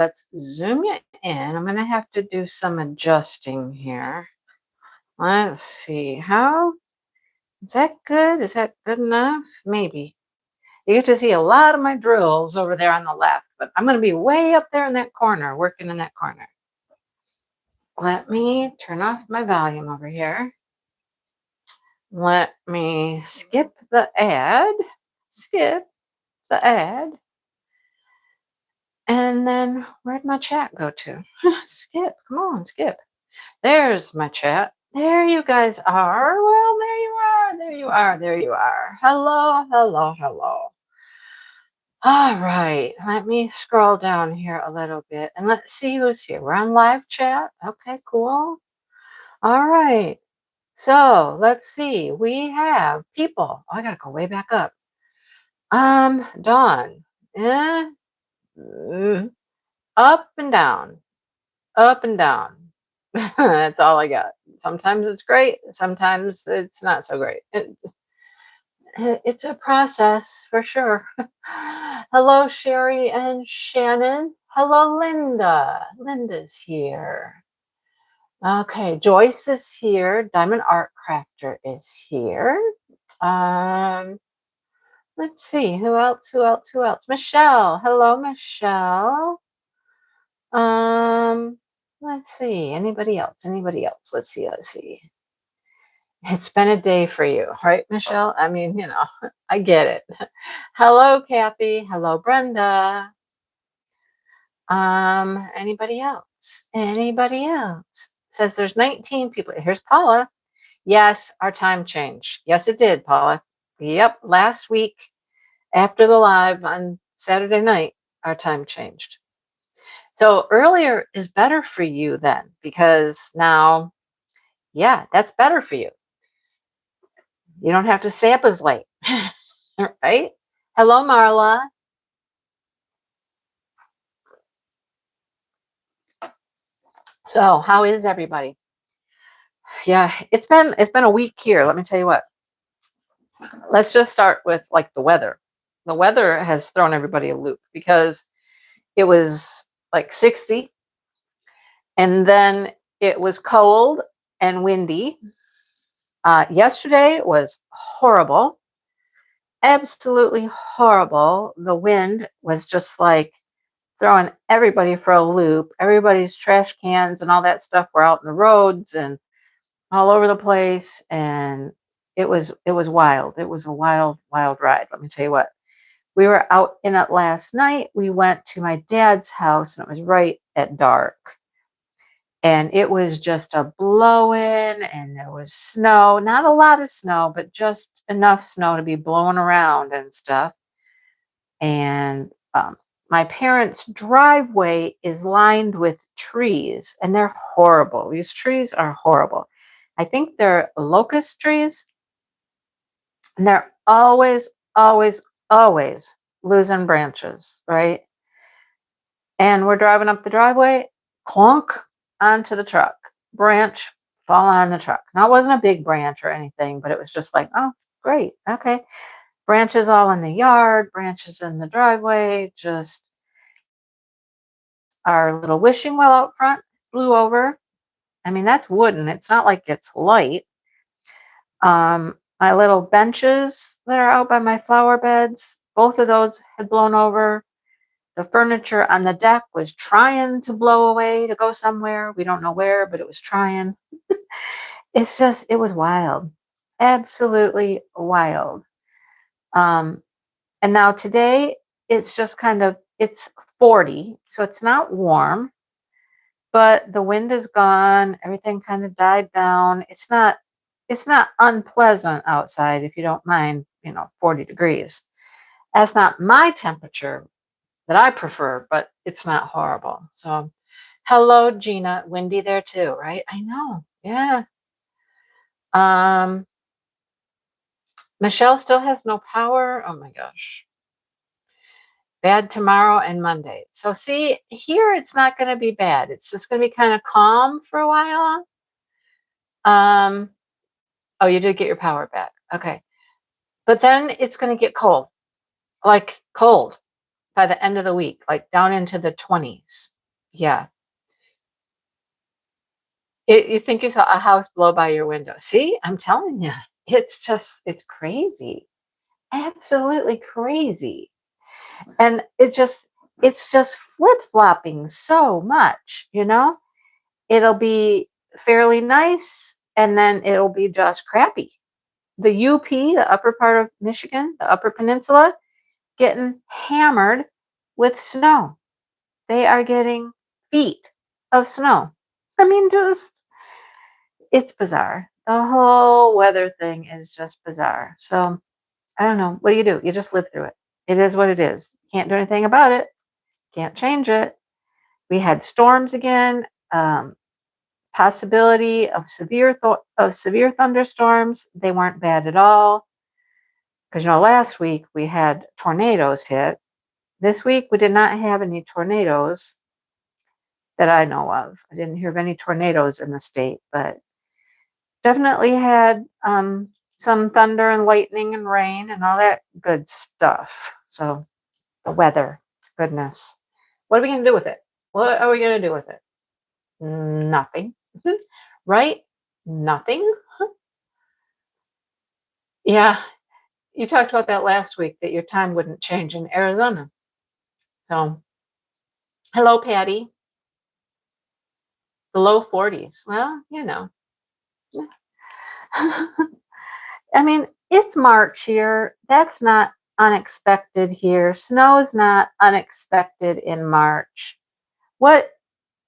let's zoom you in. I'm going to have to do some adjusting here. Let's see. How is that good? Is that good enough? Maybe. You get to see a lot of my drills over there on the left, but I'm going to be way up there in that corner, working in that corner. Let me turn off my volume over here. Let me skip the ad. Skip the ad. And then where'd my chat go to? Skip. Come on, skip. There's my chat. There you guys are. Well, there you are. There you are. There you are. Hello, hello, hello. All right. Let me scroll down here a little bit and let's see who's here. We're on live chat. Okay, cool. All right. So let's see. We have people. Oh, I gotta go way back up. Dawn. Yeah. Up and down. Up and down. That's all I got. Sometimes it's great. Sometimes it's not so great. It's a process for sure. Hello, Sherry and Shannon. Hello, Linda. Linda's here. Okay, Joyce is here. Diamond Art Crafter is here. Let's see, who else? Who else? Who else? Michelle. Hello, Michelle. Let's see. Anybody else? Anybody else? Let's see. Let's see. It's been a day for you, right, Michelle? I mean, you know, I get it. Hello, Kathy. Hello, Brenda. Anybody else? Anybody else? It says there's 19 people. Here's Paula. Yes, our time changed. Yes, it did, Paula. Yep, last week after the live on Saturday night, our time changed. So earlier is better for you then, because now, yeah, that's better for you. You don't have to stay up as late, right? Hello, Marla. So how is everybody? Yeah, it's been a week here. Let me tell you what. Let's just start with like the weather. The weather has thrown everybody a loop because it was like 60 and then it was cold and windy. Yesterday was horrible. Absolutely horrible. The wind was just like throwing everybody for a loop. Everybody's trash cans and all that stuff were out in the roads and all over the place. And it was wild. It was a wild ride. Let me tell you what. We were out in it last night. We went to my dad's house and it was right at dark. And it was just a blowing and there was snow, not a lot of snow, but just enough snow to be blowing around and stuff. And my parents' driveway is lined with trees and they're horrible. These trees are horrible. I think they're locust trees and they're always losing branches, right? And we're driving up the driveway, clunk onto the truck, branch fall on the truck. Now it wasn't a big branch or anything, but it was just like, oh, great, okay. Branches all in the yard, branches in the driveway, just our little wishing well out front blew over. I mean, that's wooden. It's not like it's light. My little benches that are out by my flower beds, both of those had blown over. The furniture on the deck was trying to blow away to go somewhere. We don't know where, but it was trying. It's just, it was wild. Absolutely wild. And now today, it's just kind of, it's 40, so it's not warm, but the wind is gone. Everything kind of died down. It's not unpleasant outside if you don't mind, 40 degrees. That's not my temperature that I prefer, but it's not horrible. So, hello, Gina. Windy there too, right? I know. Yeah. Michelle still has no power. Oh my gosh. Bad tomorrow and Monday. So see, here it's not going to be bad. It's just going to be kind of calm for a while. Oh, you did get your power back. Okay. But then it's going to get cold. Like cold. by the end of the week, like down into the 20s. Yeah. You think you saw a house blow by your window. See, I'm telling you, it's crazy. Absolutely crazy. And it's just flip-flopping so much, you know? It'll be fairly nice and then it'll be just crappy. The UP, the upper part of Michigan, the Upper Peninsula, getting hammered with snow. They are getting feet of snow. I mean, just it's bizarre. The whole weather thing is just bizarre. So I don't know. What do? You just live through it. It is what it is. Can't do anything about it. Can't change it. We had storms again. Possibility of severe thunderstorms. They weren't bad at all. Because last week we had tornadoes hit. This week we did not have any tornadoes that I know of. I didn't hear of any tornadoes in the state, but definitely had some thunder and lightning and rain and all that good stuff. So the weather, goodness. What are we going to do with it? What are we going to do with it? Nothing. Right? Nothing. Yeah. You talked about that last week, that your time wouldn't change in Arizona. So, hello, Patty. The low 40s. Well, I mean, it's March here. That's not unexpected here. Snow is not unexpected in March. What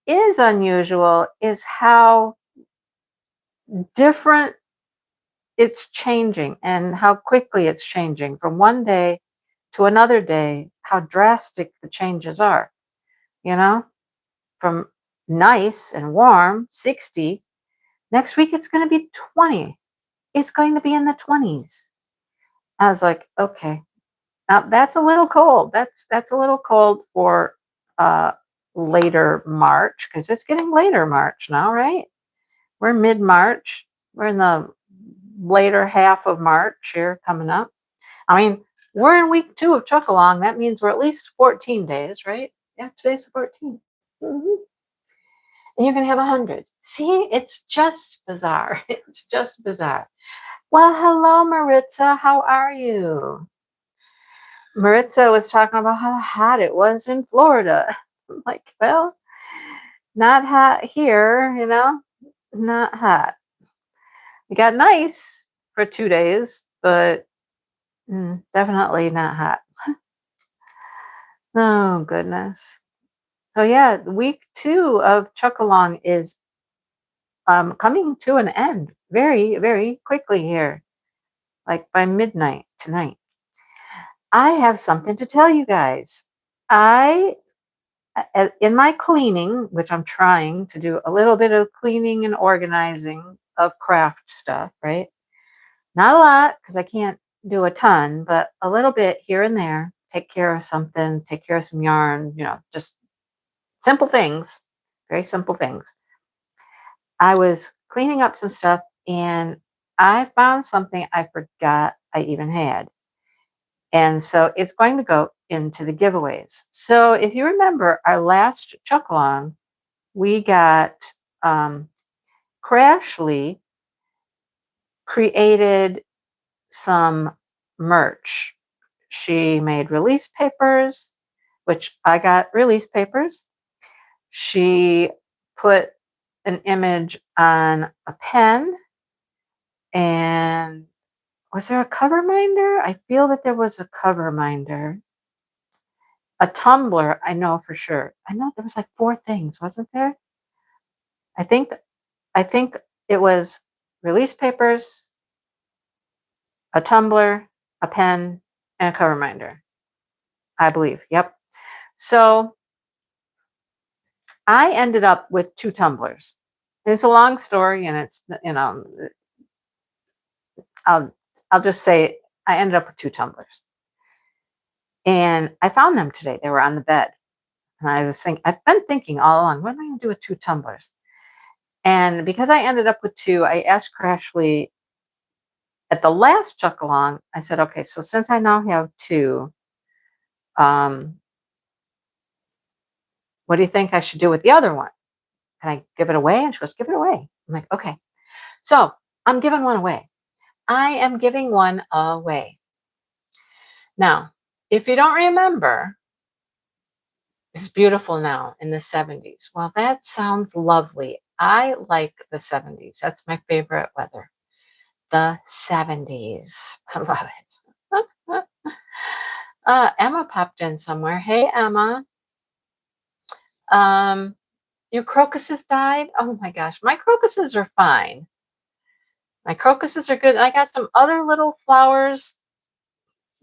is unusual is how different it's changing and how quickly it's changing from one day to another day, how drastic the changes are, you know, from nice and warm, 60. Next week, it's going to be 20. It's going to be in the 20s. I was like, okay, now that's a little cold. That's a little cold for later March, because it's getting later March now, right? We're mid-March. We're in the later half of March here coming up. I mean, we're in week 2 of Chuck-a-Long. That means we're at least 14 days, right? Yeah, today's the 14th. And you're going to have 100. See, it's just bizarre. It's just bizarre. Well, hello, Maritza. How are you? Maritza was talking about how hot it was in Florida. I'm like, well, not hot here, not hot. It got nice for 2 days, but definitely not hot. Oh, goodness. So, yeah, week 2 of Chuck-a-Long is coming to an end very, very quickly here, like by midnight tonight. I have something to tell you guys. In my cleaning, which I'm trying to do a little bit of cleaning and organizing of craft stuff, right? Not a lot, because I can't do a ton, but a little bit here and there. Take care of something, take care of some yarn, just simple things, very simple things. I was cleaning up some stuff and I found something I forgot I even had. And so it's going to go into the giveaways. So if you remember our last Chuck-a-Long, we got Crashly created some merch. She made release papers, which I got release papers. She put an image on a pen, and was there a cover minder? I feel that there was a cover minder. A tumbler, I know for sure. I know there was like 4 things, wasn't there? I think it was release papers, a tumbler, a pen, and a cover minder. I believe. Yep. So I ended up with 2 tumblers. And it's a long story, and it's I'll just say I ended up with 2 tumblers. And I found them today. They were on the bed. And I've been thinking all along, what am I going to do with 2 tumblers? And because I ended up with 2, I asked Crashly at the last Chuck-a-Long, I said, okay, so since I now have 2, what do you think I should do with the other one? Can I give it away? And she goes, give it away. I'm like, okay. So I'm giving one away. I am giving one away. Now, if you don't remember, it's beautiful now in the 70s. Well, that sounds lovely. I like the 70s. That's my favorite weather. The 70s. I love it. Emma popped in somewhere. Hey, Emma. Your crocuses died? Oh my gosh. My crocuses are fine. My crocuses are good. I got some other little flowers,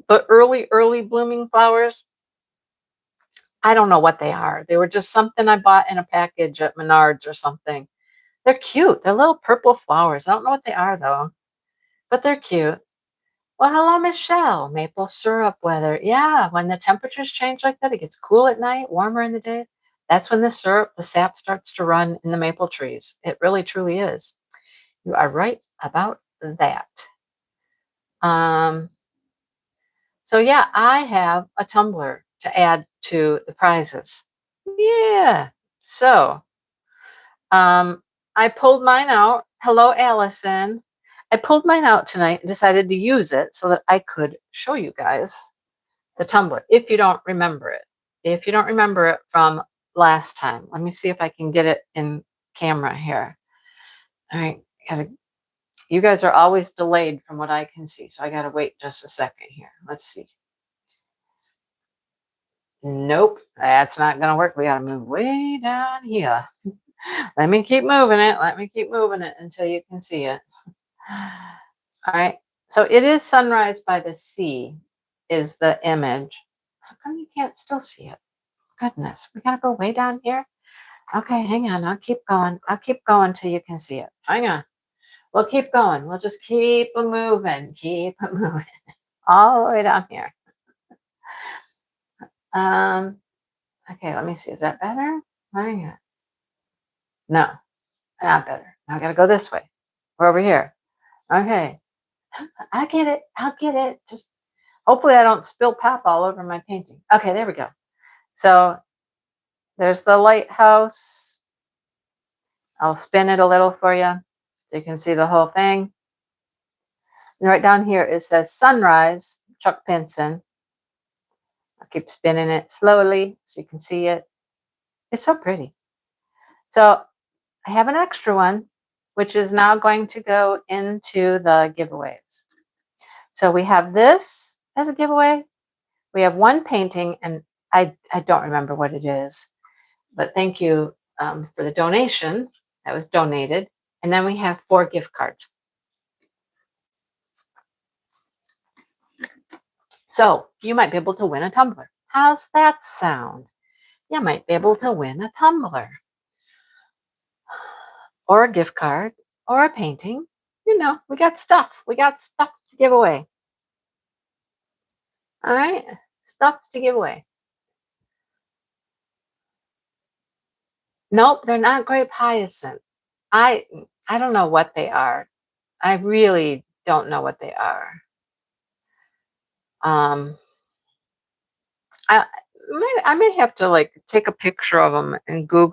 but early blooming flowers. I don't know what they are. They were just something I bought in a package at Menards or something. They're cute. They're little purple flowers. I don't know what they are though, but they're cute. Well, hello, Michelle. Maple syrup weather. Yeah, when the temperatures change like that, it gets cool at night, warmer in the day. That's when the syrup, the sap starts to run in the maple trees. It really, truly is. You are right about that. So yeah, I have a tumbler to add to the prizes. Yeah. So I pulled mine out. Hello, Allison. I pulled mine out tonight and decided to use it so that I could show you guys the tumbler if you don't remember it. If you don't remember it from last time, let me see if I can get it in camera here. All right, you guys are always delayed from what I can see, so I gotta wait just a second here. Let's see. Nope, that's not gonna work. We gotta move way down here. Let me keep moving it. Let me keep moving it until you can see it. All right, so it is Sunrise by the Sea is the image. How come you can't still see it? Goodness, we gotta go way down here. Okay, hang on. I'll keep going. I'll keep going till you can see it. Hang on. We'll keep going. We'll just keep moving. Keep moving. All the way down here. Okay, let me see. Is that better? Hang on. No, not better. Now I gotta go this way. We're over here. Okay. I get it. I'll get it. Just hopefully I don't spill pop all over my painting. Okay, there we go. So there's the lighthouse. I'll spin it a little for you so you can see the whole thing. And right down here it says Sunrise, Chuck Pinson. I'll keep spinning it slowly so you can see it. It's so pretty. So I have an extra one, which is now going to go into the giveaways. So we have this as a giveaway. We have one painting, and I don't remember what it is, but thank you for the donation that was donated. And then we have 4 gift cards. So you might be able to win a tumbler. How's that sound? You might be able to win a tumbler or a gift card or a painting. You know, we got stuff. We got stuff to give away. All right, stuff to give away. Nope, they're not grape hyacinth. I don't know what they are. I really don't know what they are. I may have to like take a picture of them and do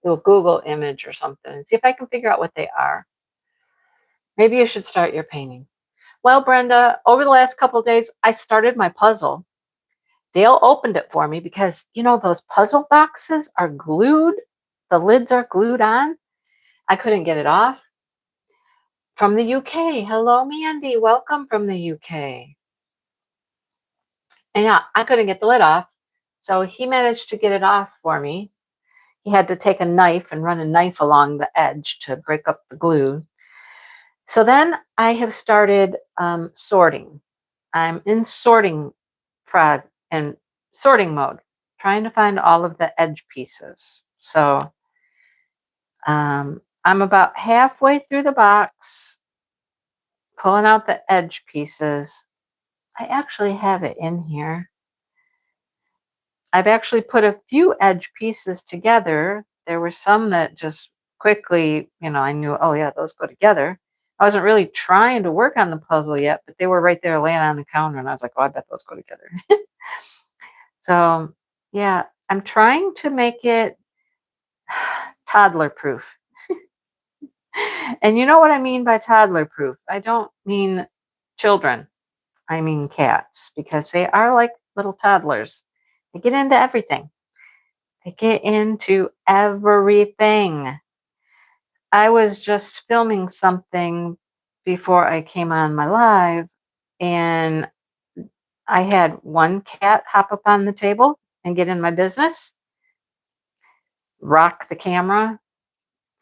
a Google image or something and see if I can figure out what they are. Maybe you should start your painting. Well, Brenda, over the last couple of days, I started my puzzle. Dale opened it for me because, you know, those puzzle boxes are glued. The lids are glued on. I couldn't get it off. From the UK. Hello, Mandy. Welcome from the UK. And yeah, I couldn't get the lid off. So he managed to get it off for me. He had to take a knife and run a knife along the edge to break up the glue. So then I have started sorting. I'm in sorting mode, trying to find all of the edge pieces. So I'm about halfway through the box, pulling out the edge pieces. I actually have it in here. I've actually put a few edge pieces together. There were some that just quickly, you know, I knew, oh yeah, those go together. I wasn't really trying to work on the puzzle yet, but they were right there laying on the counter, and I was like, oh, I bet those go together. So yeah, I'm trying to make it toddler proof. And you know what I mean by toddler proof? I don't mean children. I mean cats, because they are like little toddlers. They get into everything. They get into everything. I was just filming something before I came on my live, and I had one cat hop up on the table and get in my business, rock the camera,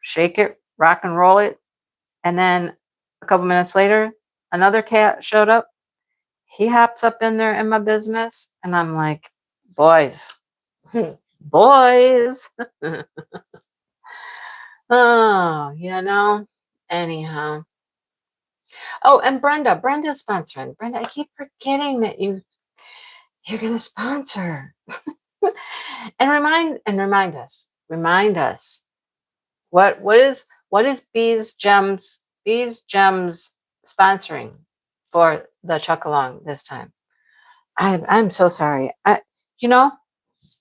shake it, rock and roll it. And then a couple minutes later, another cat showed up. He hops up in there in my business, and I'm like, boys, boys. Oh, anyhow. Oh, and Brenda's sponsoring. Brenda, I keep forgetting that you're gonna sponsor. And remind us. What is Bees Gems sponsoring for the Chuck Along this time? I'm so sorry.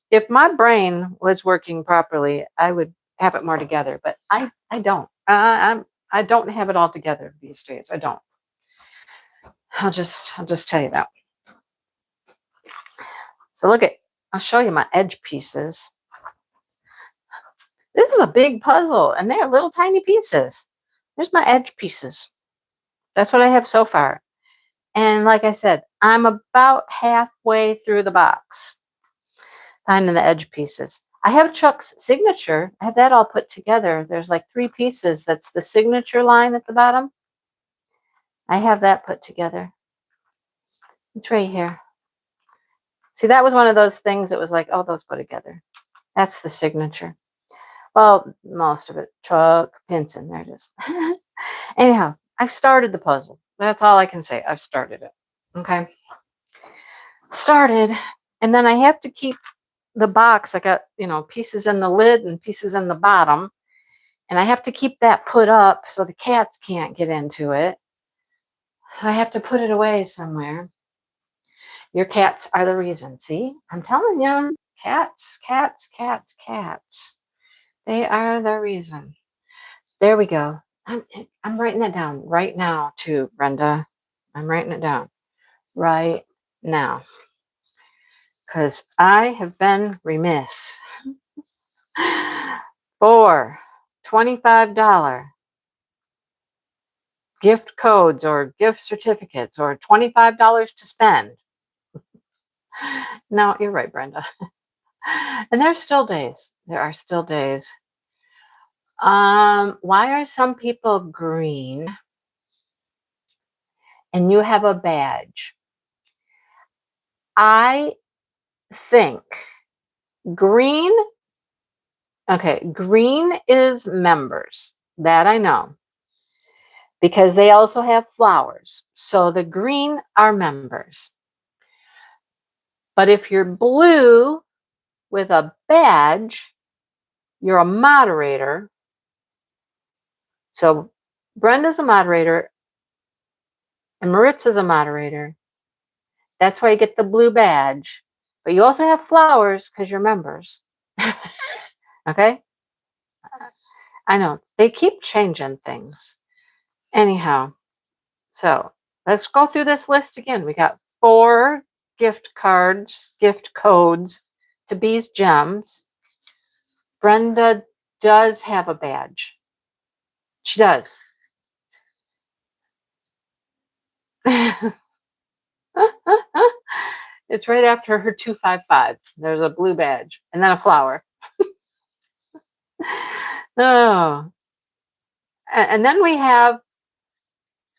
If my brain was working properly, I would have it more together, but I don't. I don't have it all together these days. I don't. I'll just tell you that. So I'll show you my edge pieces. This is a big puzzle, and they're little tiny pieces. There's my edge pieces. That's what I have so far. And like I said, I'm about halfway through the box, finding the edge pieces. I have Chuck's signature. I have that all put together. There's like 3 pieces. That's the signature line at the bottom. I have that put together. It's right here. See, that was one of those things that was like, oh, those go together. That's the signature. Well, most of it. Chuck Pinson. There it is. Anyhow, I've started the puzzle. That's all I can say. I've started it. Okay. Started. And then I have to keep the box. I got, pieces in the lid and pieces in the bottom. And I have to keep that put up so the cats can't get into it. I have to put it away somewhere. Your cats are the reason. See? I'm telling you. Cats. They are the reason. There we go. I'm writing it down right now too, Brenda. I'm writing it down right now, because I have been remiss. For $25 gift codes or gift certificates or $25 to spend. No, you're right, Brenda. And there's still days. There are still days. Why are some people green and you have a badge? I think green is members. That I know. Because they also have flowers. So the green are members. But if you're blue with a badge, you're a moderator. So Brenda's a moderator and Maritza's a moderator. That's why you get the blue badge. But you also have flowers because you're members. Okay? I know. They keep changing things. Anyhow, so let's go through this list again. We got 4 gift codes to Bees Gems. Brenda does have a badge. She does. It's right after her 255. There's a blue badge and then a flower. Oh. And then we have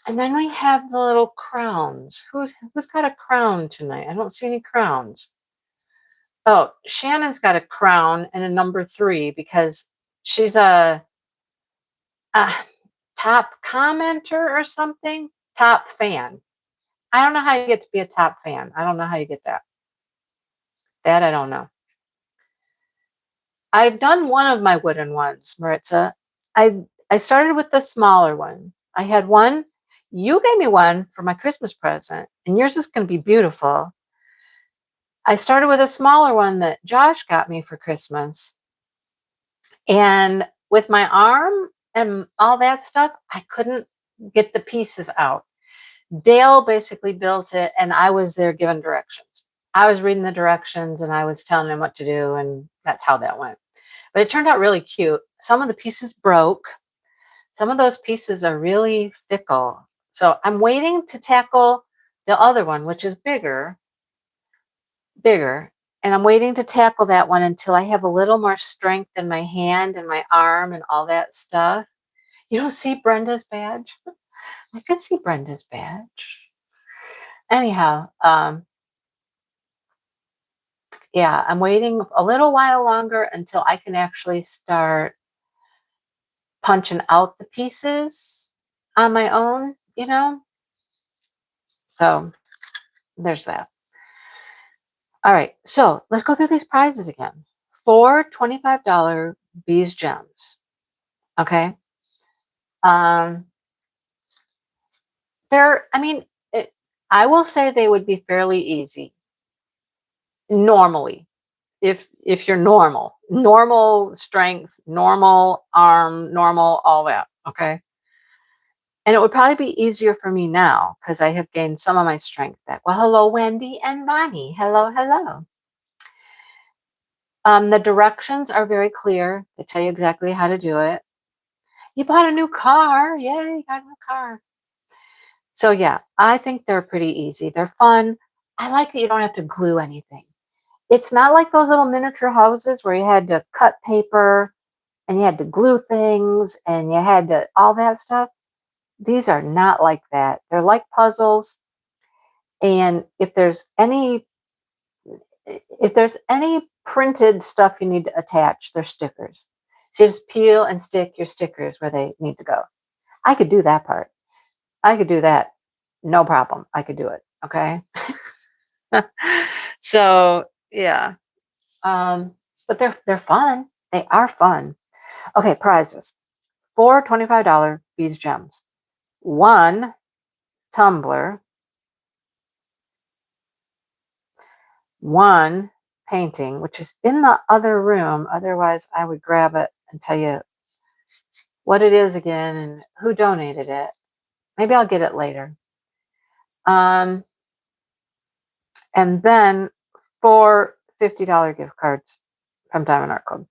the little crowns. Who's got a crown tonight? I don't see any crowns. Oh, Shannon's got a crown and a number 3 because she's a top commenter or something. Top fan. I don't know how you get to be a top fan. I don't know how you get that. That I don't know. I've done one of my wooden ones, Maritza. I started with the smaller one. I had one. You gave me one for my Christmas present, and yours is going to be beautiful. I started with a smaller one that Josh got me for Christmas. And with my arm and all that stuff, I couldn't get the pieces out. Dale basically built it, and I was there giving directions. I was reading the directions and I was telling him what to do, and that's how that went. But it turned out really cute. Some of the pieces broke. Some of those pieces are really fickle. So I'm waiting to tackle the other one, which is bigger, and I'm waiting to tackle that one until I have a little more strength in my hand and my arm and all that stuff. You don't see Brenda's badge? I could see Brenda's badge. Anyhow, yeah, I'm waiting a little while longer until I can actually start punching out the pieces on my own, So there's that. All right, so let's go through these prizes again. 4 $25 Bees Gems. Okay. Um, I will say they would be fairly easy normally. If you're normal strength, normal arm, normal all that, okay? And it would probably be easier for me now because I have gained some of my strength back. Well, hello, Wendy and Bonnie. Hello, hello. The directions are very clear. They tell you exactly how to do it. You bought a new car. Yay, you got a new car. So yeah, I think they're pretty easy. They're fun. I like that you don't have to glue anything. It's not like those little miniature houses where you had to cut paper and you had to glue things and you had to all that stuff. These are not like that. They're like puzzles. And if there's any printed stuff you need to attach, they're stickers. So you just peel and stick your stickers where they need to go. I could do that part. I could do that. No problem. I could do it. Okay. So yeah. But they're fun. They are fun. Okay, prizes. 4 $25 Bees Gems. 1 tumbler. 1 painting, which is in the other room. Otherwise, I would grab it and tell you what it is again and who donated it. Maybe I'll get it later. And then 4 $50 gift cards from Diamond Art Club.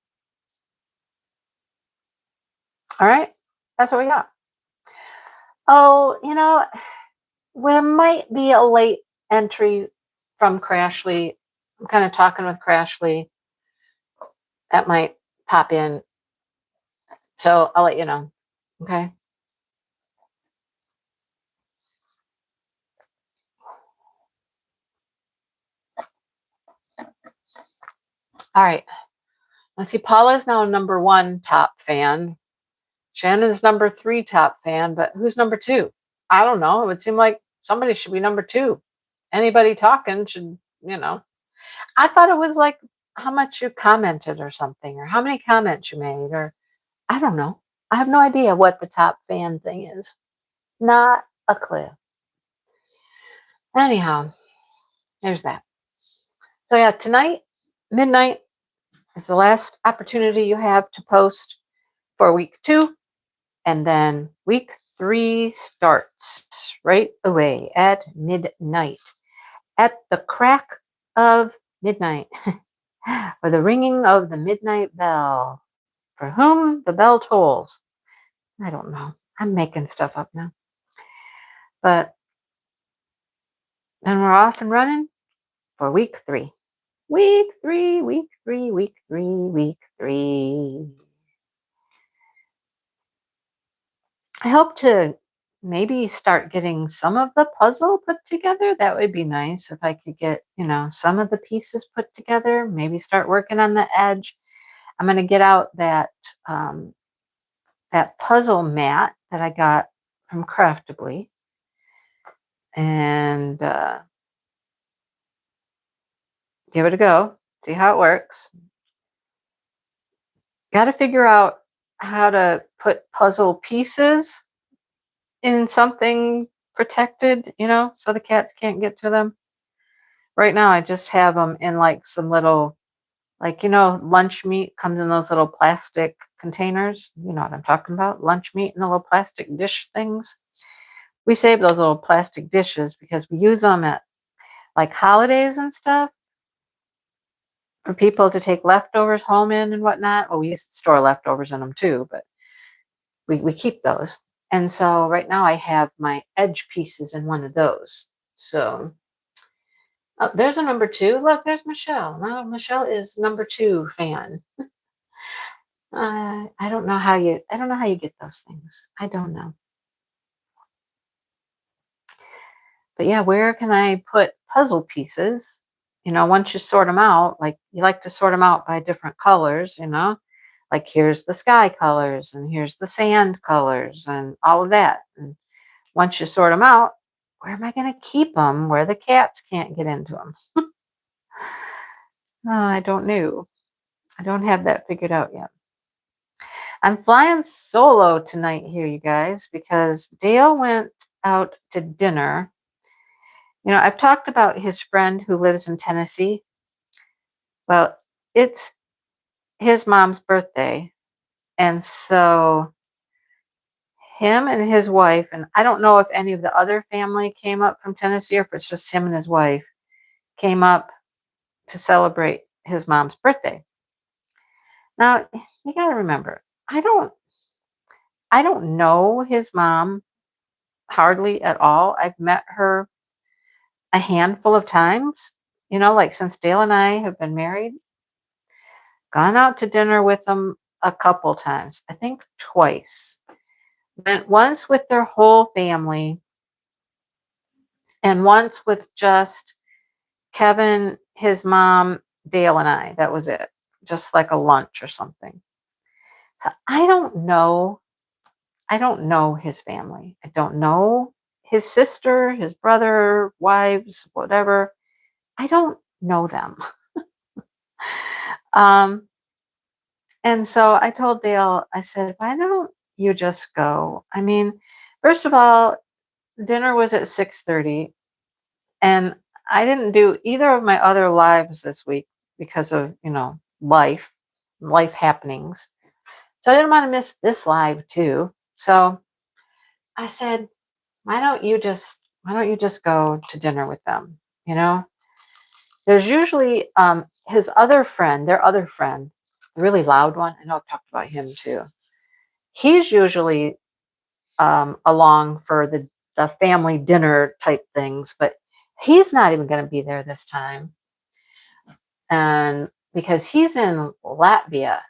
All right, that's what we got. Oh, there might be a late entry from Crashly. I'm kind of talking with Crashly. That might pop in. So I'll let you know. Okay. All right. Let's see. Paula's now number 1 top fan. Shannon's number 3 top fan, but who's number 2? I don't know. It would seem like somebody should be number 2. Anybody talking should, I thought it was like how much you commented or something, or how many comments you made, or I don't know. I have no idea what the top fan thing is. Not a clue. Anyhow, there's that. So yeah, tonight, midnight, is the last opportunity you have to post for week 2. And then week 3 starts right away at midnight. At the crack of midnight, or the ringing of the midnight bell. For whom the bell tolls. I don't know. I'm making stuff up now. But then we're off and running for week 3. Week 3, week 3, week 3, week 3. I hope to maybe start getting some of the puzzle put together. That would be nice if I could get, some of the pieces put together. Maybe start working on the edge. I'm going to get out that puzzle mat that I got from Craftably and give it a go. See how it works. Got to figure out how to put puzzle pieces in something protected, so the cats can't get to them. Right now, I just have them in like some little, like, lunch meat comes in those little plastic containers. You know what I'm talking about? Lunch meat in the little plastic dish things. We save those little plastic dishes because we use them at like holidays and stuff for people to take leftovers home in and whatnot. Well, we used to store leftovers in them too, but we keep those. And so right now I have my edge pieces in one of those. So oh, there's a number two. Look, there's Michelle. Now Michelle is number two fan. I don't know how you get those things. I don't know. But yeah, where can I put puzzle pieces? Once you sort them out, like you like to sort them out by different colors, like here's the sky colors and here's the sand colors and all of that. And once you sort them out, where am I going to keep them where the cats can't get into them? I don't know. I don't have that figured out yet. I'm flying solo tonight here, you guys, because Dale went out to dinner. I've talked about his friend who lives in Tennessee. Well, it's his mom's birthday. And so him and his wife, and I don't know if any of the other family came up from Tennessee or if it's just him and his wife, came up to celebrate his mom's birthday. Now, you got to remember, I don't know his mom hardly at all. I've met her a handful of times, like since Dale and I have been married, gone out to dinner with them a couple times, I think twice. Went once with their whole family and once with just Kevin, his mom, Dale, and I. That was it. Just like a lunch or something. I don't know. I don't know his family. I don't know his sister, his brother, wives, whatever. I don't know them. And so I told Dale, I said, why don't you just go? I mean, first of all, dinner was at 6:30, and I didn't do either of my other lives this week because of, life happenings. So I didn't want to miss this live too. So I said, why don't you just go to dinner with them? There's usually his other friend, their other friend, the really loud one. I know I've talked about him too. He's usually along for the family dinner type things, but he's not even going to be there this time. And because he's in Latvia.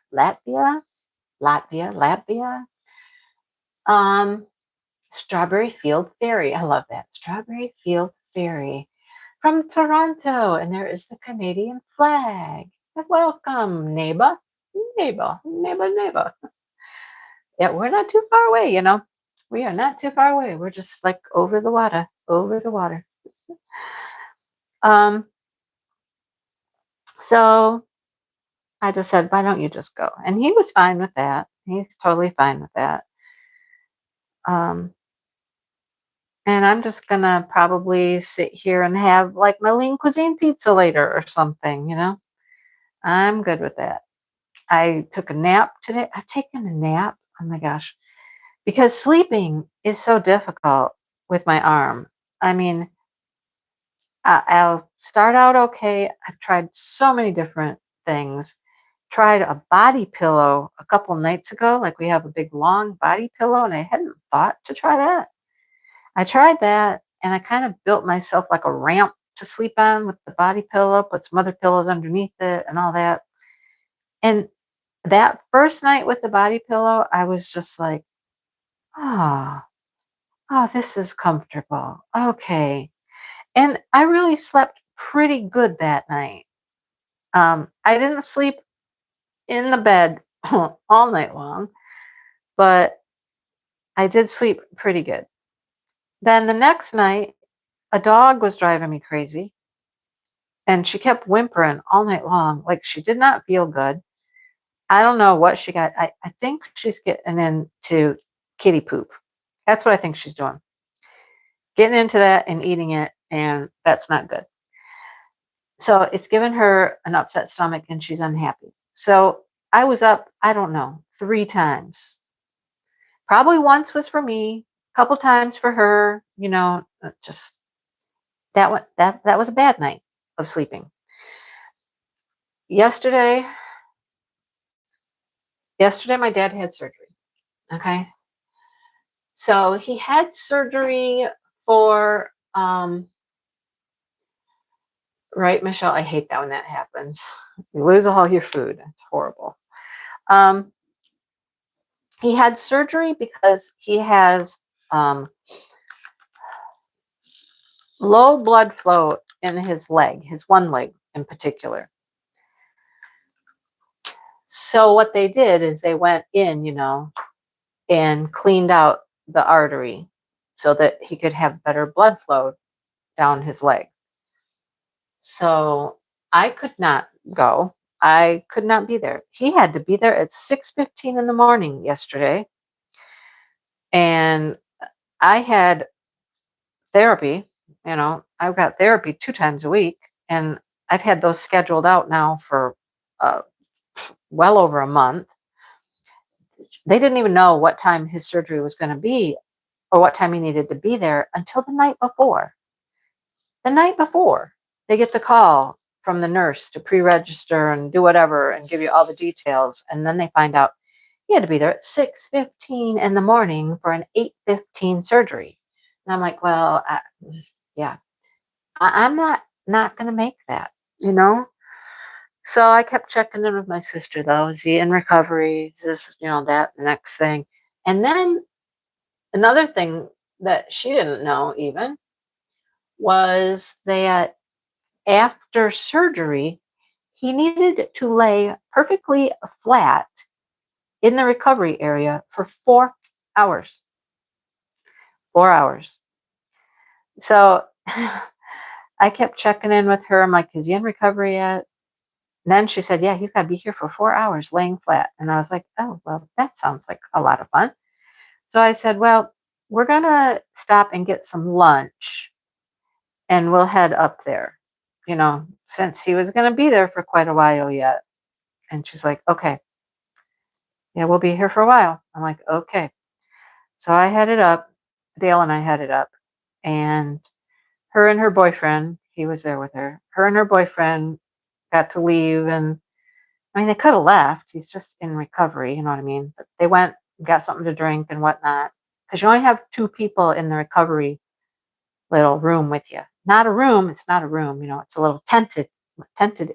Strawberry Field Ferry. I love that. Strawberry Field Ferry from Toronto. And there is the Canadian flag. Welcome, neighbor. Neighbor. Yeah, we're not too far away, We are not too far away. We're just like over the water. So I just said, why don't you just go? And he was fine with that. He's totally fine with that. And I'm just gonna probably sit here and have like my lean cuisine pizza later or something, I'm good with that. I took a nap today. I've taken a nap. Oh my gosh. Because sleeping is so difficult with my arm. I mean, I'll start out okay. I've tried so many different things. Tried a body pillow a couple nights ago. Like we have a big long body pillow, and I hadn't thought to try that. I tried that, and I kind of built myself like a ramp to sleep on with the body pillow, put some other pillows underneath it and all that. And that first night with the body pillow, I was just like, oh, this is comfortable. Okay. And I really slept pretty good that night. I didn't sleep in the bed all night long, but I did sleep pretty good. Then the next night, a dog was driving me crazy, and she kept whimpering all night long. Like she did not feel good. I don't know what she got. I think she's getting into kitty poop. That's what I think she's doing. Getting into that and eating it, and that's not good. So it's given her an upset stomach and she's unhappy. So I was up, I don't know, 3 times. Probably once was for me, a couple times for her, just that was a bad night of sleeping. Yesterday, my dad had surgery. Okay. So he had surgery for right, Michelle, I hate that when that happens. You lose all your food. It's horrible. Um, he had surgery because he has low blood flow in his leg, his one leg in particular. So what they did is they went in, and cleaned out the artery so that he could have better blood flow down his leg. So I could not go. I could not be there. He had to be there at 6:15 in the morning yesterday. And I had therapy, I've got therapy 2 times a week, and I've had those scheduled out now for uh, well over a month. They didn't even know what time his surgery was going to be or what time he needed to be there until the night before. The night before, they get the call from the nurse to pre-register and do whatever and give you all the details. And then they find out he had to be there at 6:15 in the morning for an 8:15 surgery. And I'm like, well, yeah, I'm not going to make that, you know? So I kept checking in with my sister, though. Is he in recovery? Is this, that next thing? And then another thing that she didn't know even was that after surgery, he needed to lay perfectly flat in the recovery area for 4 hours. 4 hours. So I kept checking in with her. I'm like, is he in recovery yet? And then she said, yeah, he's got to be here for 4 hours laying flat. And I was like, oh, well, that sounds like a lot of fun. So I said, well, we're going to stop and get some lunch and we'll head up there, since he was going to be there for quite a while yet. And she's like, okay, yeah, we'll be here for a while. I'm like, okay. So I headed up, Dale and I headed up, and her and her boyfriend, he was there with her, her and her boyfriend got to leave. And I mean, they could have left. He's just in recovery, you know what I mean? But they went, got something to drink and whatnot. Because you only have 2 people in the recovery little room with you. Not a room, it's not a room, it's a little tented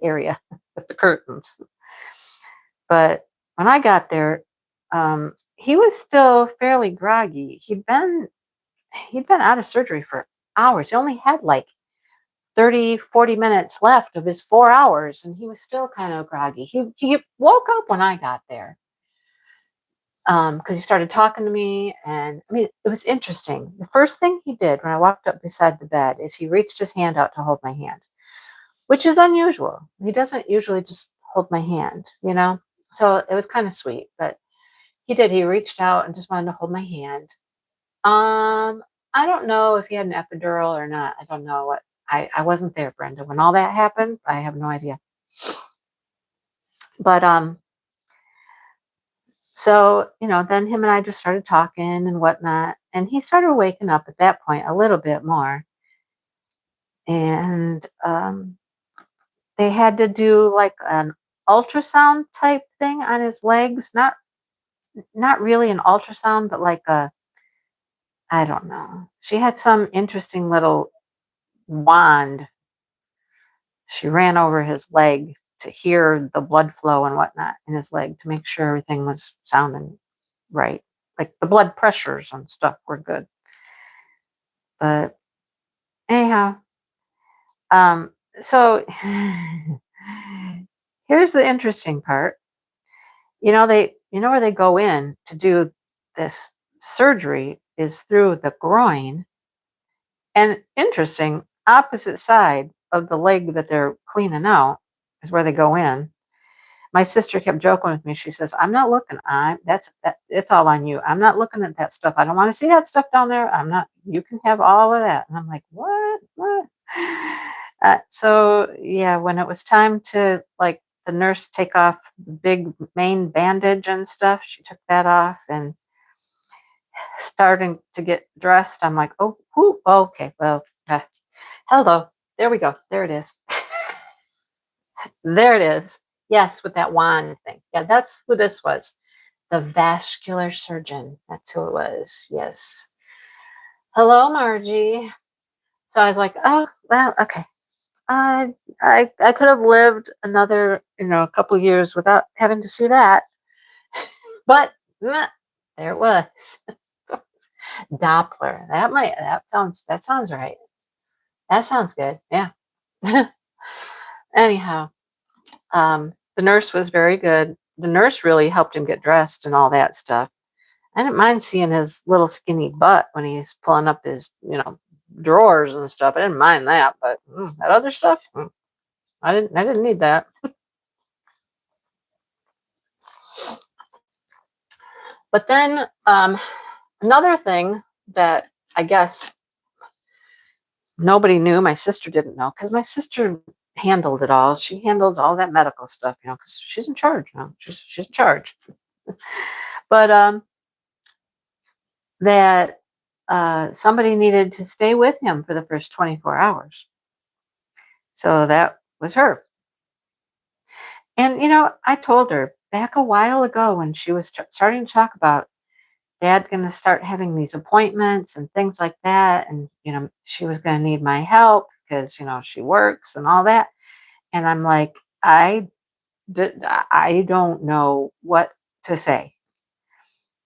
area with the curtains. But when I got there, he was still fairly groggy. He'd been out of surgery for hours. He only had like 30, 40 minutes left of his 4 hours, and he was still kind of groggy. He woke up when I got there because he started talking to me. And I mean, it was interesting. The first thing he did when I walked up beside the bed is he reached his hand out to hold my hand, which is unusual. He doesn't usually just hold my hand, So it was kind of sweet, but he did. He reached out and just wanted to hold my hand. I don't know if he had an epidural or not. I don't know what. I wasn't there, Brenda, when all that happened. I have no idea. But so then him and I just started talking and whatnot, and he started waking up at that point a little bit more. And they had to do like an ultrasound type thing on his legs. Not really an ultrasound, but like I don't know. She had some interesting little wand. She ran over his leg to hear the blood flow and whatnot in his leg to make sure everything was sounding right. Like the blood pressures and stuff were good. But anyhow, so here's the interesting part. Where they go in to do this surgery is through the groin. And interesting, opposite side of the leg that they're cleaning out is where they go in. My sister kept joking with me. She says, I'm not looking. It's all on you. I'm not looking at that stuff. I don't want to see that stuff down there. You can have all of that. And I'm like, what? So yeah, when it was time to like the nurse take off the big main bandage and stuff, she took that off and starting to get dressed. I'm like, oh, whew, okay, well, hello, there we go, there it is, there it is. Yes, with that wand thing. Yeah, that's who this was. The vascular surgeon. That's who it was. Yes. Hello, Margie. So I was like, oh, well, okay. I could have lived another, a couple of years without having to see that. But there it was. Doppler. That sounds right. That sounds good. Yeah. Anyhow, the nurse was very good. The nurse really helped him get dressed and all that stuff. I didn't mind seeing his little skinny butt when he's pulling up his, drawers and stuff. I didn't mind that, but that other stuff, I didn't need that. But then another thing that I guess nobody knew, my sister didn't know, because my sister handled it all. She handles all that medical stuff, because she's in charge now. She's in charge. But that somebody needed to stay with him for the first 24 hours. So that was her. And, I told her back a while ago when she was starting to talk about Dad's going to start having these appointments and things like that. And, she was going to need my help because, she works and all that. And I'm like, I don't know what to say.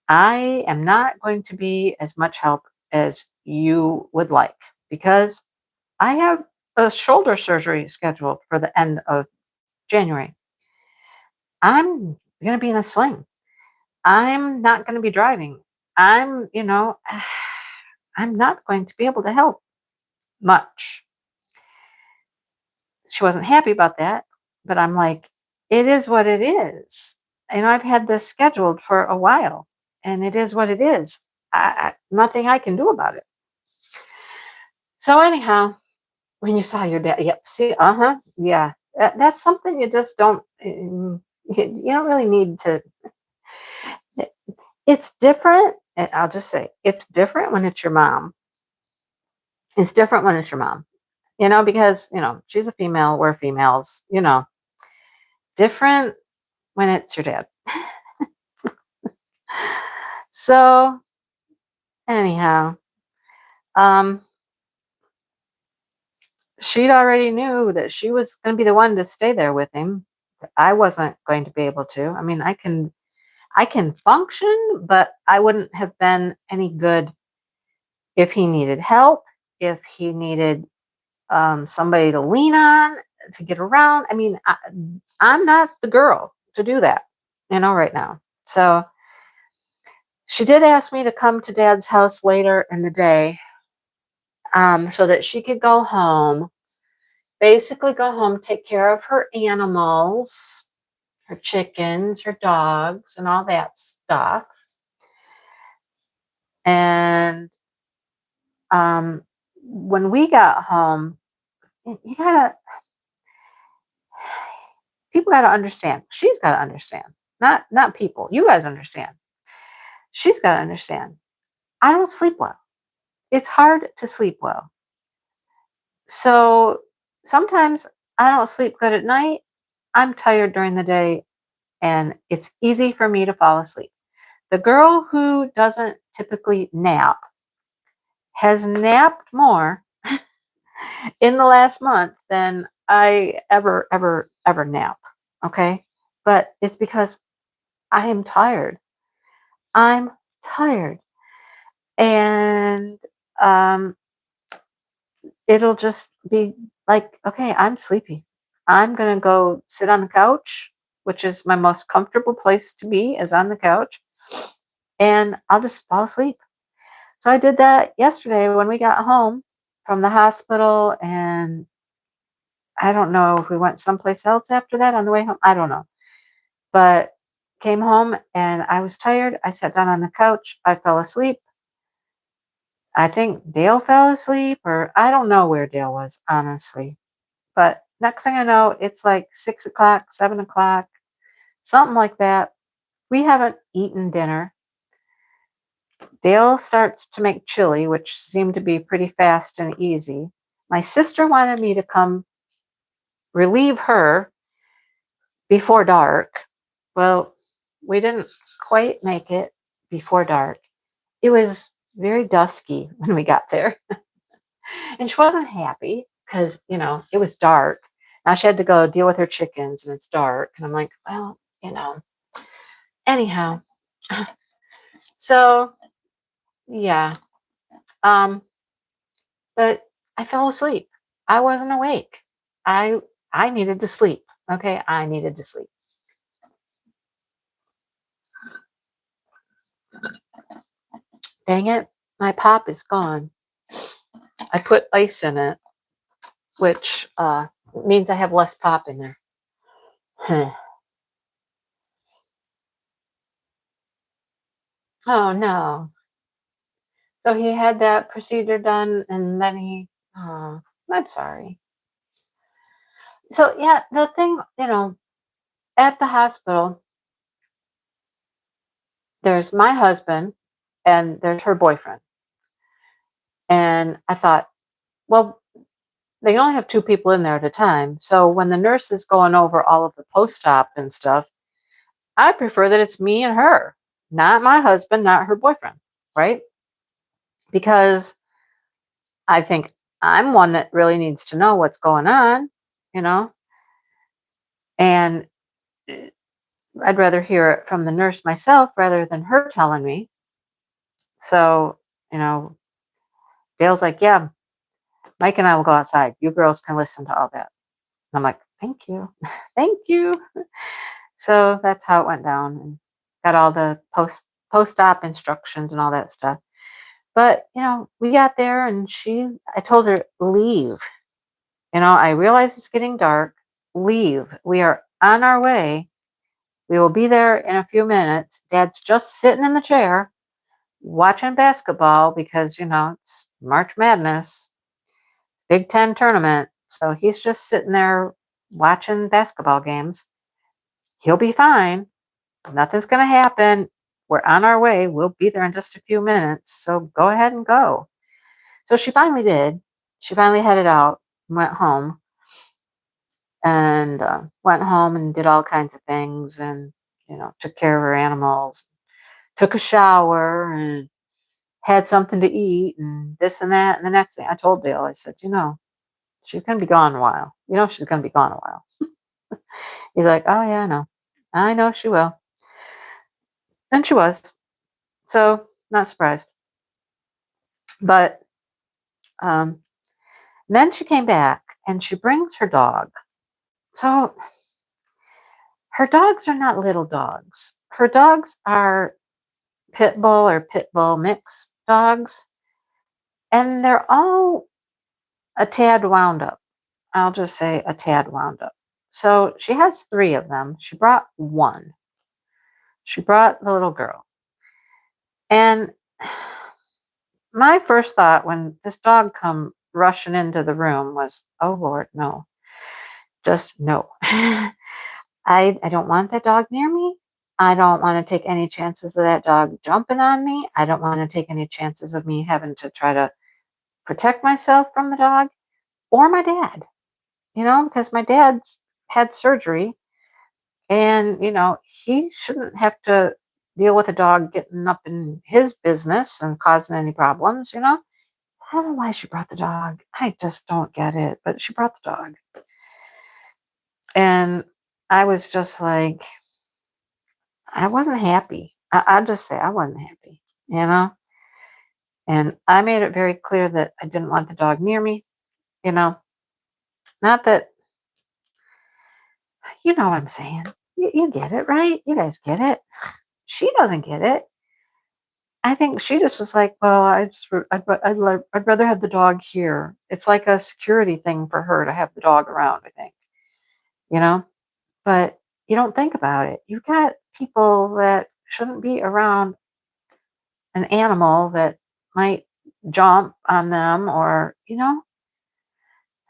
I am not going to be as much help as you would like because I have a shoulder surgery scheduled for the end of January. I'm going to be in a sling. I'm not going to be driving. I'm, I'm not going to be able to help much. She wasn't happy about that, but I'm like, it is what it is. I've had this scheduled for a while, and it is what it is. Nothing I can do about it. So anyhow, when you saw your dad, yep, see, yeah, that's something you just don't, you don't really need to. It's different. I'll just say it's different when it's your mom. It's different when it's your mom, because, she's a female, we're females, different when it's your dad. So anyhow, she already knew that she was going to be the one to stay there with him. I wasn't going to be able to. I mean, I can function, but I wouldn't have been any good if he needed help, if he needed somebody to lean on to get around. I mean, I'm not the girl to do that, right now. So she did ask me to come to Dad's house later in the day so that she could go home, basically go home, take care of her animals, her chickens, her dogs, and all that stuff. And when we got home, people gotta understand. She's gotta understand. Not people. You guys understand. She's gotta understand. I don't sleep well. It's hard to sleep well. So sometimes I don't sleep good at night. I'm tired during the day, and it's easy for me to fall asleep. The girl who doesn't typically nap has napped more in the last month than I ever nap. Okay. But it's because I am tired. I'm tired. And it'll just be like, okay, I'm sleepy. I'm going to go sit on the couch, which is my most comfortable place to be, is on the couch. And I'll just fall asleep. So I did that yesterday when we got home from the hospital, and I don't know if we went someplace else after that on the way home. I don't know. But came home and I was tired. I sat down on the couch. I fell asleep. I think Dale fell asleep, or I don't know where Dale was, honestly. But next thing I know, it's like 6 o'clock, 7 o'clock, something like that. We haven't eaten dinner. Dale starts to make chili, which seemed to be pretty fast and easy. My sister wanted me to come relieve her before dark. Well, we didn't quite make it before dark. It was very dusky when we got there. And she wasn't happy because, it was dark. Now she had to go deal with her chickens and it's dark. And I'm like, well, anyhow. So, yeah. Um, but I fell asleep. I wasn't awake. I I needed to sleep. Okay, I needed to sleep. Dang it, my pop is gone. I put ice in it, which means I have less pop in there. Oh no. So he had that procedure done and then oh, I'm sorry. So yeah, the thing, at the hospital, there's my husband and there's her boyfriend. And I thought, well, they only have two people in there at a time. So when the nurse is going over all of the post-op and stuff, I prefer that it's me and her, not my husband, not her boyfriend, right? Because I think I'm one that really needs to know what's going on, you know, and I'd rather hear it from the nurse myself rather than her telling me. So, you know, Dale's like, yeah, Mike and I will go outside. You girls can listen to all that. And I'm like, thank you. Thank you. So that's how it went down and got all the post-op instructions and all that stuff. But, we got there and I told her, leave. I realize it's getting dark. Leave. We are on our way. We will be there in a few minutes. Dad's just sitting in the chair watching basketball because, it's March Madness, Big Ten tournament. So he's just sitting there watching basketball games. He'll be fine. Nothing's going to happen. We're on our way. We'll be there in just a few minutes. So go ahead and go. So she finally did. She finally headed out and went home. And went home and did all kinds of things and, took care of her animals, took a shower and had something to eat and this and that. And the next thing I told Dale, I said, she's going to be gone a while. She's going to be gone a while. He's like, oh, yeah, I know. I know she will. And she was. So, not surprised. But then she came back and she brings her dog. So, her dogs are not little dogs. Her dogs are pit bull or pit bull mix dogs. And they're all a tad wound up. I'll just say a tad wound up. So she has three of them. She brought one. She brought the little girl. And my first thought when this dog come rushing into the room was, oh Lord, no. Just no. I don't want that dog near me. I don't want to take any chances of that dog jumping on me. I don't want to take any chances of me having to try to protect myself from the dog or my dad, because my dad's had surgery and, he shouldn't have to deal with a dog getting up in his business and causing any problems. I don't know why she brought the dog. I just don't get it, but she brought the dog. And I was just like, I wasn't happy. I'll just say I wasn't happy, and I made it very clear that I didn't want the dog near me, not that, you know what I'm saying. You get it, right? You guys get it. She doesn't get it. I think she just was like, well, I'd rather have the dog here. It's like a security thing for her to have the dog around, I think, you know? But you don't think about it. You've got people that shouldn't be around an animal that might jump on them or, I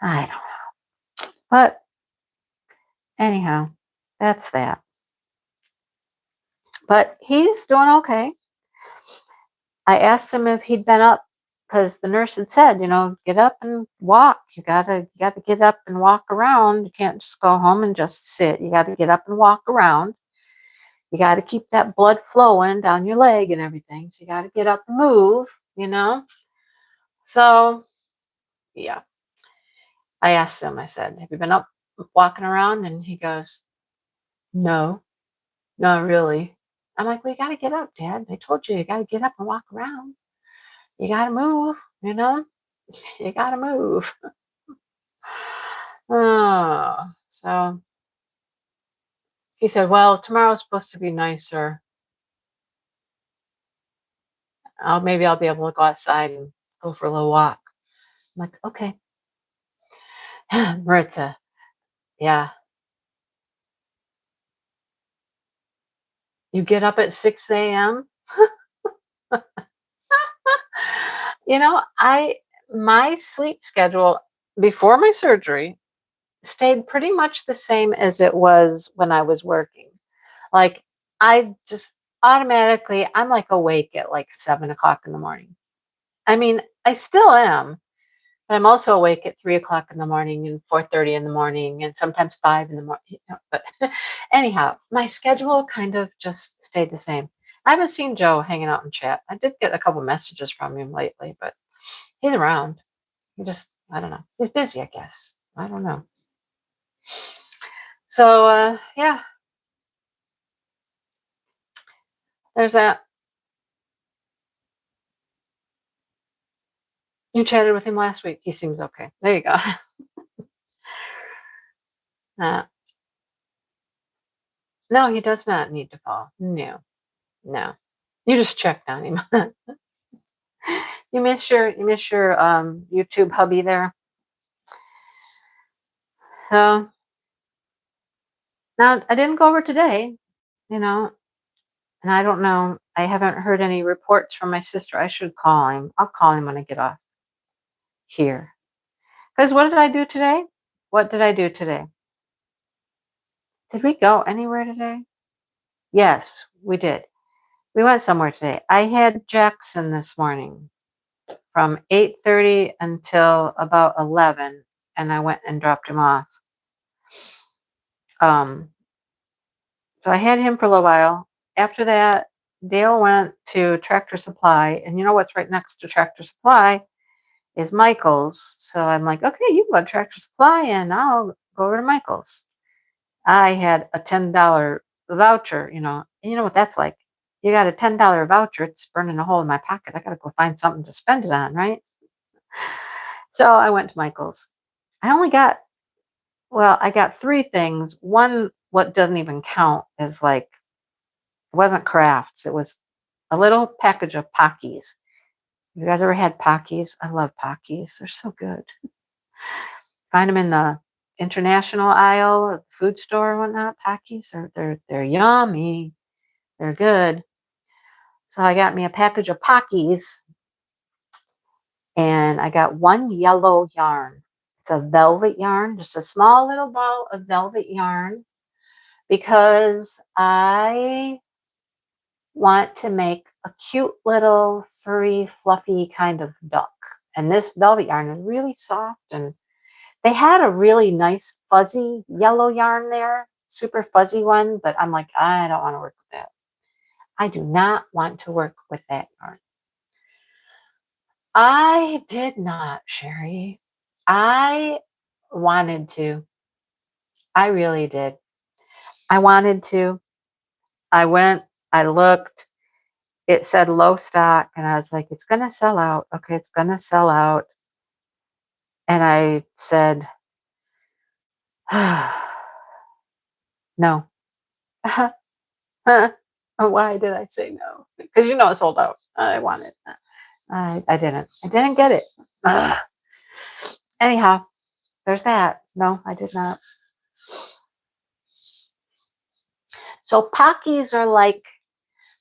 don't know. But anyhow, that's that. But he's doing okay. I asked him if he'd been up because the nurse had said, get up and walk. You gotta get up and walk around. You can't just go home and just sit. You gotta get up and walk around. You gotta keep that blood flowing down your leg and everything. So you gotta get up and move. So yeah. I asked him, I said, have you been up walking around? And he goes, no, not really. I'm like, well, you gotta get up, Dad. I told you gotta get up and walk around. You gotta move, you gotta move. Oh, so he said, well, tomorrow's supposed to be nicer. Maybe I'll be able to go outside and go for a little walk. I'm like, okay. Maritza, yeah. You get up at 6 a.m.? My sleep schedule before my surgery stayed pretty much the same as it was when I was working. Like, I just automatically, I'm like awake at like 7 o'clock in the morning. I mean, I still am, but I'm also awake at 3 o'clock in the morning and 4:30 in the morning and sometimes 5 in the morning. But anyhow, my schedule kind of just stayed the same. I haven't seen Joe hanging out in chat. I did get a couple messages from him lately, but he's around. I don't know. He's busy, I guess. I don't know. So, yeah, there's that. You chatted with him last week. He seems okay. There you go. No, he does not need to fall. No. You just checked on him. You miss your YouTube hubby there. So now I didn't go over today, and I don't know. I haven't heard any reports from my sister. I should call him. I'll call him when I get off here. Because what did I do today? What did I do today? Did we go anywhere today? Yes, we did. We went somewhere today. I had Jackson this morning from 8:30 until about 11, and I went and dropped him off. So I had him for a little while. After that, Dale went to Tractor Supply, and you know what's right next to Tractor Supply is Michael's. So I'm like, okay, you can go to Tractor Supply, and I'll go over to Michael's. I had a $10 voucher, and you know what that's like. You got a $10 voucher, it's burning a hole in my pocket. I got to go find something to spend it on, right? So I went to Michael's. I got three things. One, what doesn't even count, is like, it wasn't Krafts. It was a little package of Pockies. You guys ever had Pockies? I love Pockies. They're so good. Find them in the international aisle of the food store and whatnot. Pockies, they're yummy. They're good. So I got me a package of Pockies, and I got one yellow yarn. It's a velvet yarn, just a small little ball of velvet yarn, because I want to make a cute little furry, fluffy kind of duck. And this velvet yarn is really soft, and they had a really nice fuzzy yellow yarn there, super fuzzy one, but I'm like, I don't want to work with that. I do not want to work with that yarn. I did not, Sherry. I wanted to. I really did. I wanted to. I went, I looked, it said low stock, and I was like, it's going to sell out. Okay, it's going to sell out. And I said, no. Why did I say no? Because it sold out. I wanted. I didn't. I didn't get it. Anyhow, there's that. No, I did not. So Pockies are like,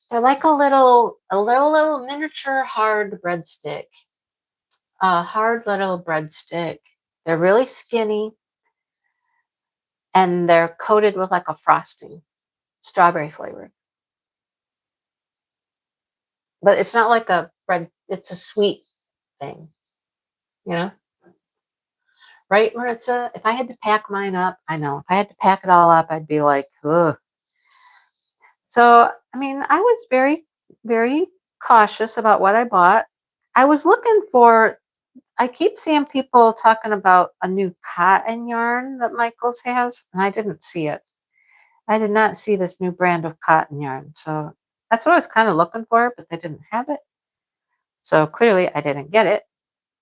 they're like a little miniature hard breadstick. A hard little breadstick. They're really skinny. and they're coated with like a frosting, strawberry flavored. But it's not like a bread, it's a sweet thing, you know? Right, Maritza? If I had to pack mine up, I know, if I had to pack it all up, I'd be like, ugh. So, I mean, I was very, very cautious about what I bought. I was looking for, I keep seeing people talking about a new cotton yarn that Michaels has, and I didn't see it. I did not see this new brand of cotton yarn. So that's what I was kind of looking for, but they didn't have it. So clearly I didn't get it.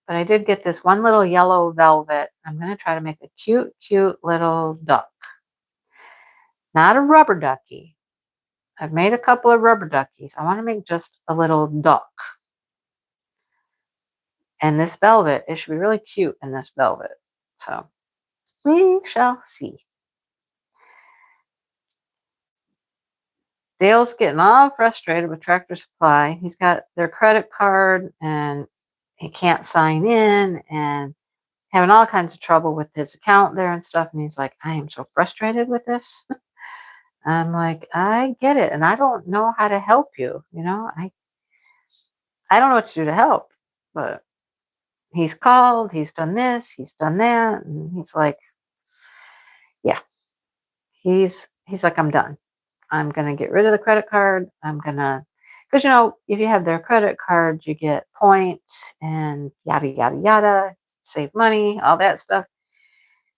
But I did get this one little yellow velvet. I'm going to try to make a cute, cute little duck. Not a rubber ducky. I've made a couple of rubber duckies. I want to make just a little duck. And this velvet, it should be really cute in this velvet. So we shall see. Dale's getting all frustrated with Tractor Supply. He's got their credit card and he can't sign in and having all kinds of trouble with his account there and stuff. And he's like, I am so frustrated with this. I'm like, I get it. And I don't know how to help you. You know, I don't know what to do to help. But he's called, he's done this, he's done that. And he's like, yeah, he's like, I'm done. I'm going to get rid of the credit card. I'm going to, because, you know, if you have their credit card, you get points and yada, yada, yada, save money, all that stuff.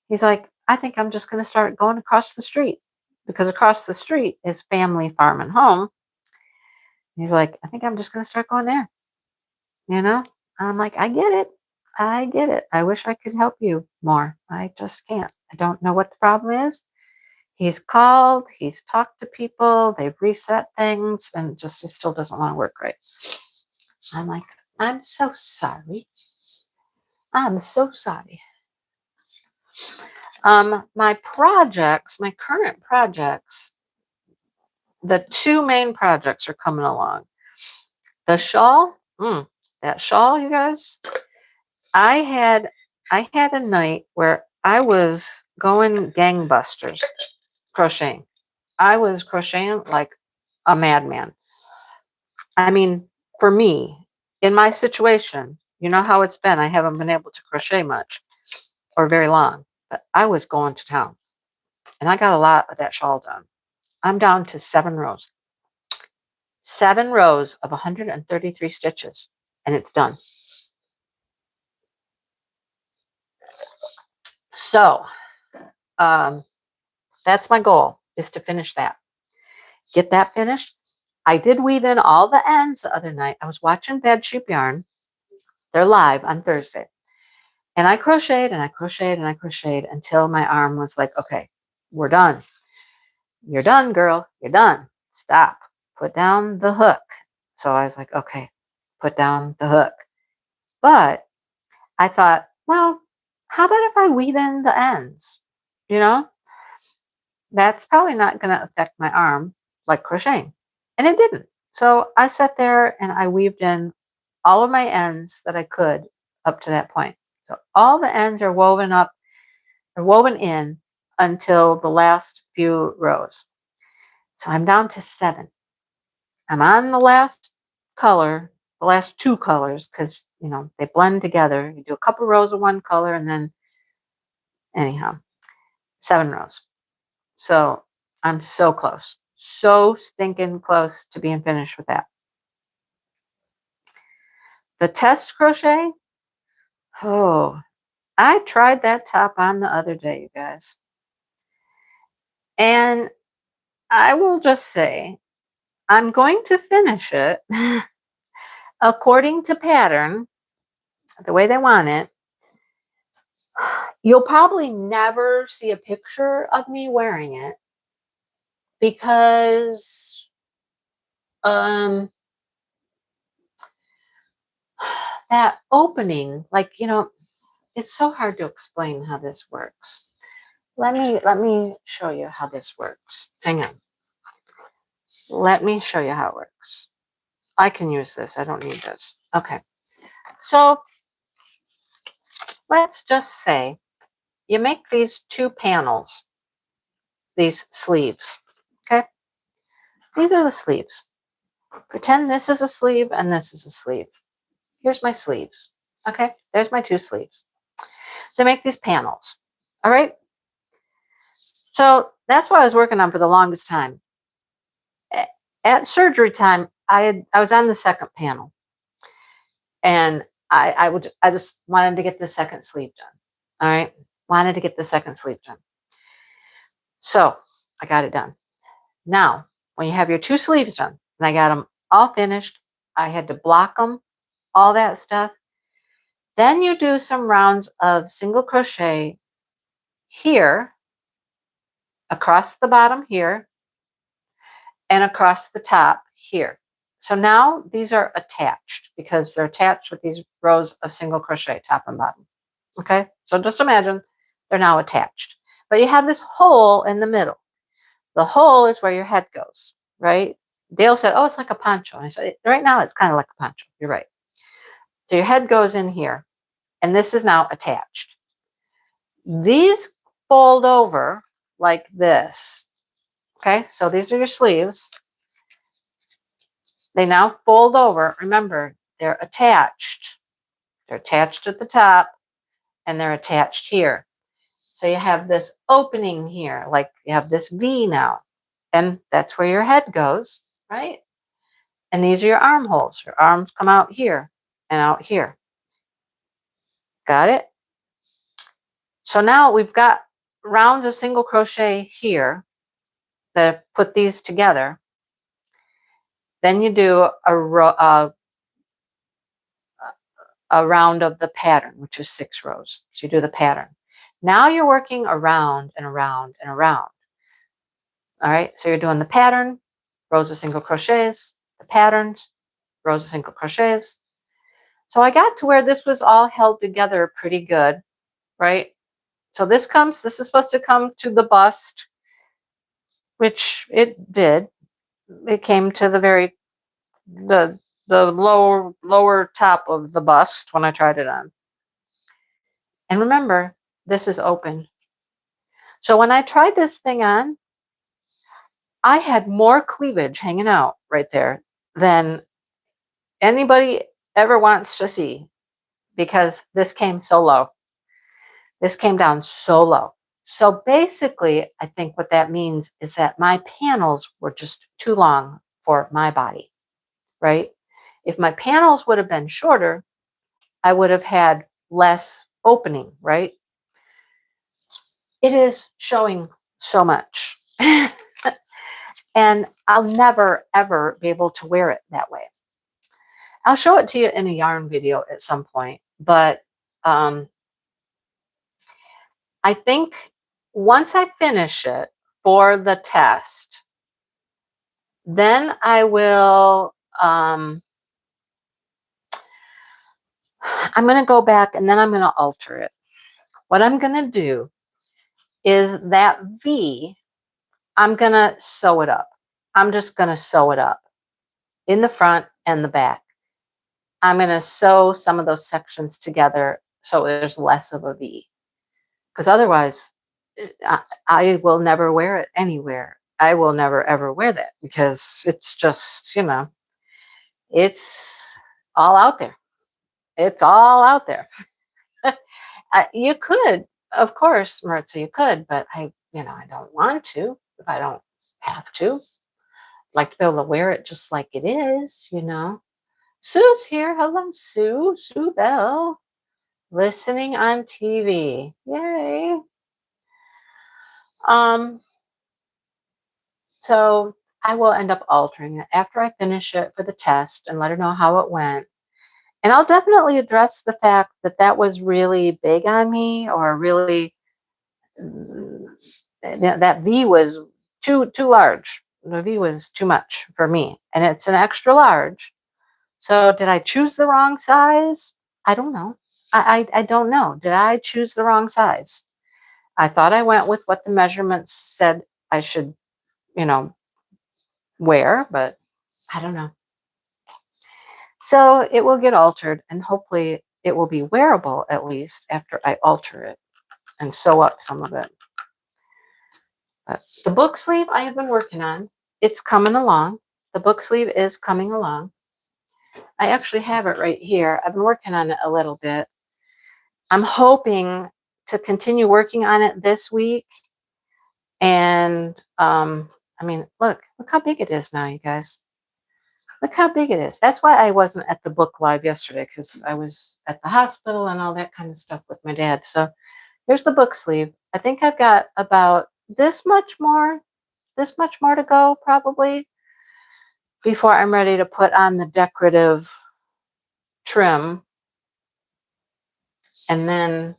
He's like, I think I'm just going to start going across the street because across the street is Family Farm and Home. He's like, I think I'm just going to start going there. You know, I'm like, I get it. I get it. I wish I could help you more. I just can't. I don't know what the problem is. He's called, he's talked to people, they've reset things, and it still doesn't want to work right. I'm like, I'm so sorry. I'm so sorry. My projects, my current projects, the two main projects are coming along. The shawl, that shawl, you guys. I had a night where I was going gangbusters crocheting. I was crocheting like a madman. I mean, for me, in my situation, you know how it's been. I haven't been able to crochet much or very long, but I was going to town and I got a lot of that shawl done. I'm down to 7 rows. 7 rows of 133 stitches and it's done. So, that's my goal, is to finish that. Get that finished. I did weave in all the ends the other night. I was watching Bad Sheep Yarn. They're live on Thursday. And I crocheted and I crocheted and I crocheted until my arm was like, okay, we're done. You're done, girl. You're done. Stop. Put down the hook. So I was like, okay, put down the hook. But I thought, well, how about if I weave in the ends? You know, that's probably not going to affect my arm like crocheting. And it didn't. So I sat there and I weaved in all of my ends that I could up to that point. So all the ends are woven in until the last few rows. So I'm down to 7. I'm on the last color, the last 2 colors, because, you know, they blend together. You do a couple rows of one color and then, anyhow, 7 rows. So I'm so close, so stinking close to being finished with that. The test crochet, oh, I tried that top on the other day, you guys. And I will just say, I'm going to finish it according to pattern, the way they want it. You'll probably never see a picture of me wearing it because that opening, like, you know, it's so hard to explain how this works. Let me show you how this works. Hang on. Let me show you how it works. I can use this. I don't need this. Okay. So let's just say you make these 2 panels. these sleeves. Okay, these are the sleeves. Pretend this is a sleeve and this is a sleeve. Here's my sleeves. Okay, there's my 2 sleeves. So make these panels. All right. So that's what I was working on for the longest time. At surgery time, I was on the second panel, and I just wanted to get the second sleeve done. All right, wanted to get the second sleeve done. So I got it done. Now, when you have your 2 sleeves done, and I got them all finished, I had to block them, all that stuff. Then you do some rounds of single crochet here, across the bottom here, and across the top here. So now these are attached because they're attached with these rows of single crochet top and bottom. Okay, so just imagine they're now attached. But you have this hole in the middle. The hole is where your head goes, right? Dale said, oh, it's like a poncho. And I said, right now it's kind of like a poncho. You're right. So your head goes in here, and this is now attached. These fold over like this. Okay, so these are your sleeves. They now fold over. Remember, they're attached. They're attached at the top, and they're attached here. So you have this opening here, like you have this V now, and that's where your head goes, right? And these are your armholes. Your arms come out here and out here. Got it? So now we've got rounds of single crochet here that put these together. Then you do a round of the pattern, which is 6 rows. So you do the pattern. Now you're working around and around and around. All right, so you're doing the pattern, rows of single crochets, the patterns, rows of single crochets. So I got to where this was all held together pretty good, right? So this is supposed to come to the bust, which it did. It came to the lower top of the bust when I tried it on. And remember, this is open. So when I tried this thing on, I had more cleavage hanging out right there than anybody ever wants to see, because this came so low. This came down so low. So basically, I think what that means is that my panels were just too long for my body, right? If my panels would have been shorter, I would have had less opening, right? It is showing so much. And I'll never, ever be able to wear it that way. I'll show it to you in a yarn video at some point, but I think once I finish it for the test, then I will, I'm going to go back and then I'm going to alter it. What I'm going to do is that V, I'm going to sew it up. I'm just going to sew it up in the front and the back. I'm going to sew some of those sections together so there's less of a V. Because otherwise, I will never wear it anywhere. I will never, ever wear that because it's just, it's all out there. It's all out there. You could, of course, Maritza, you could, but I don't want to if I don't have to. I'd like to be able to wear it just like it is, Sue's here. Hello, Sue. Sue Bell. Listening on TV. Yay. So I will end up altering it after I finish it for the test and let her know how it went. And I'll definitely address the fact that that was really big on me, or really that V was too large. The V was too much for me, and it's an extra large. So did I choose the wrong size? I don't know. I don't know. Did I choose the wrong size? I thought I went with what the measurements said I should, wear, but I don't know. So it will get altered, and hopefully it will be wearable at least after I alter it and sew up some of it. But the book sleeve I have been working on. It's coming along. The book sleeve is coming along. I actually have it right here. I've been working on it a little bit. I'm hoping to continue working on it this week. And I mean, look how big it is now, you guys. Look how big it is. That's why I wasn't at the book live yesterday, because I was at the hospital and all that kind of stuff with my dad. So here's the book sleeve. I think I've got about this much more to go probably before I'm ready to put on the decorative trim. And then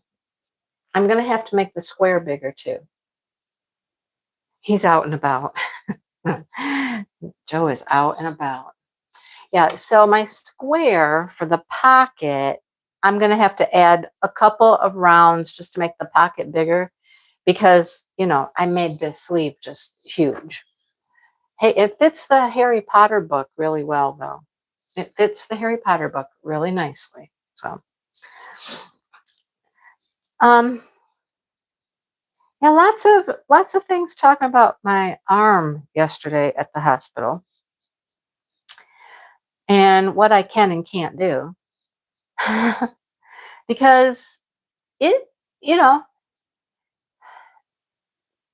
I'm going to have to make the square bigger too. He's out and about. Joe is out and about. Yeah, so my square for the pocket, I'm going to have to add a couple of rounds just to make the pocket bigger because, you know, I made this sleeve just huge. Hey, it fits the Harry Potter book really well, though. It fits the Harry Potter book really nicely. So, yeah, lots of things talking about my arm yesterday at the hospital and what I can and can't do. Because it, you know,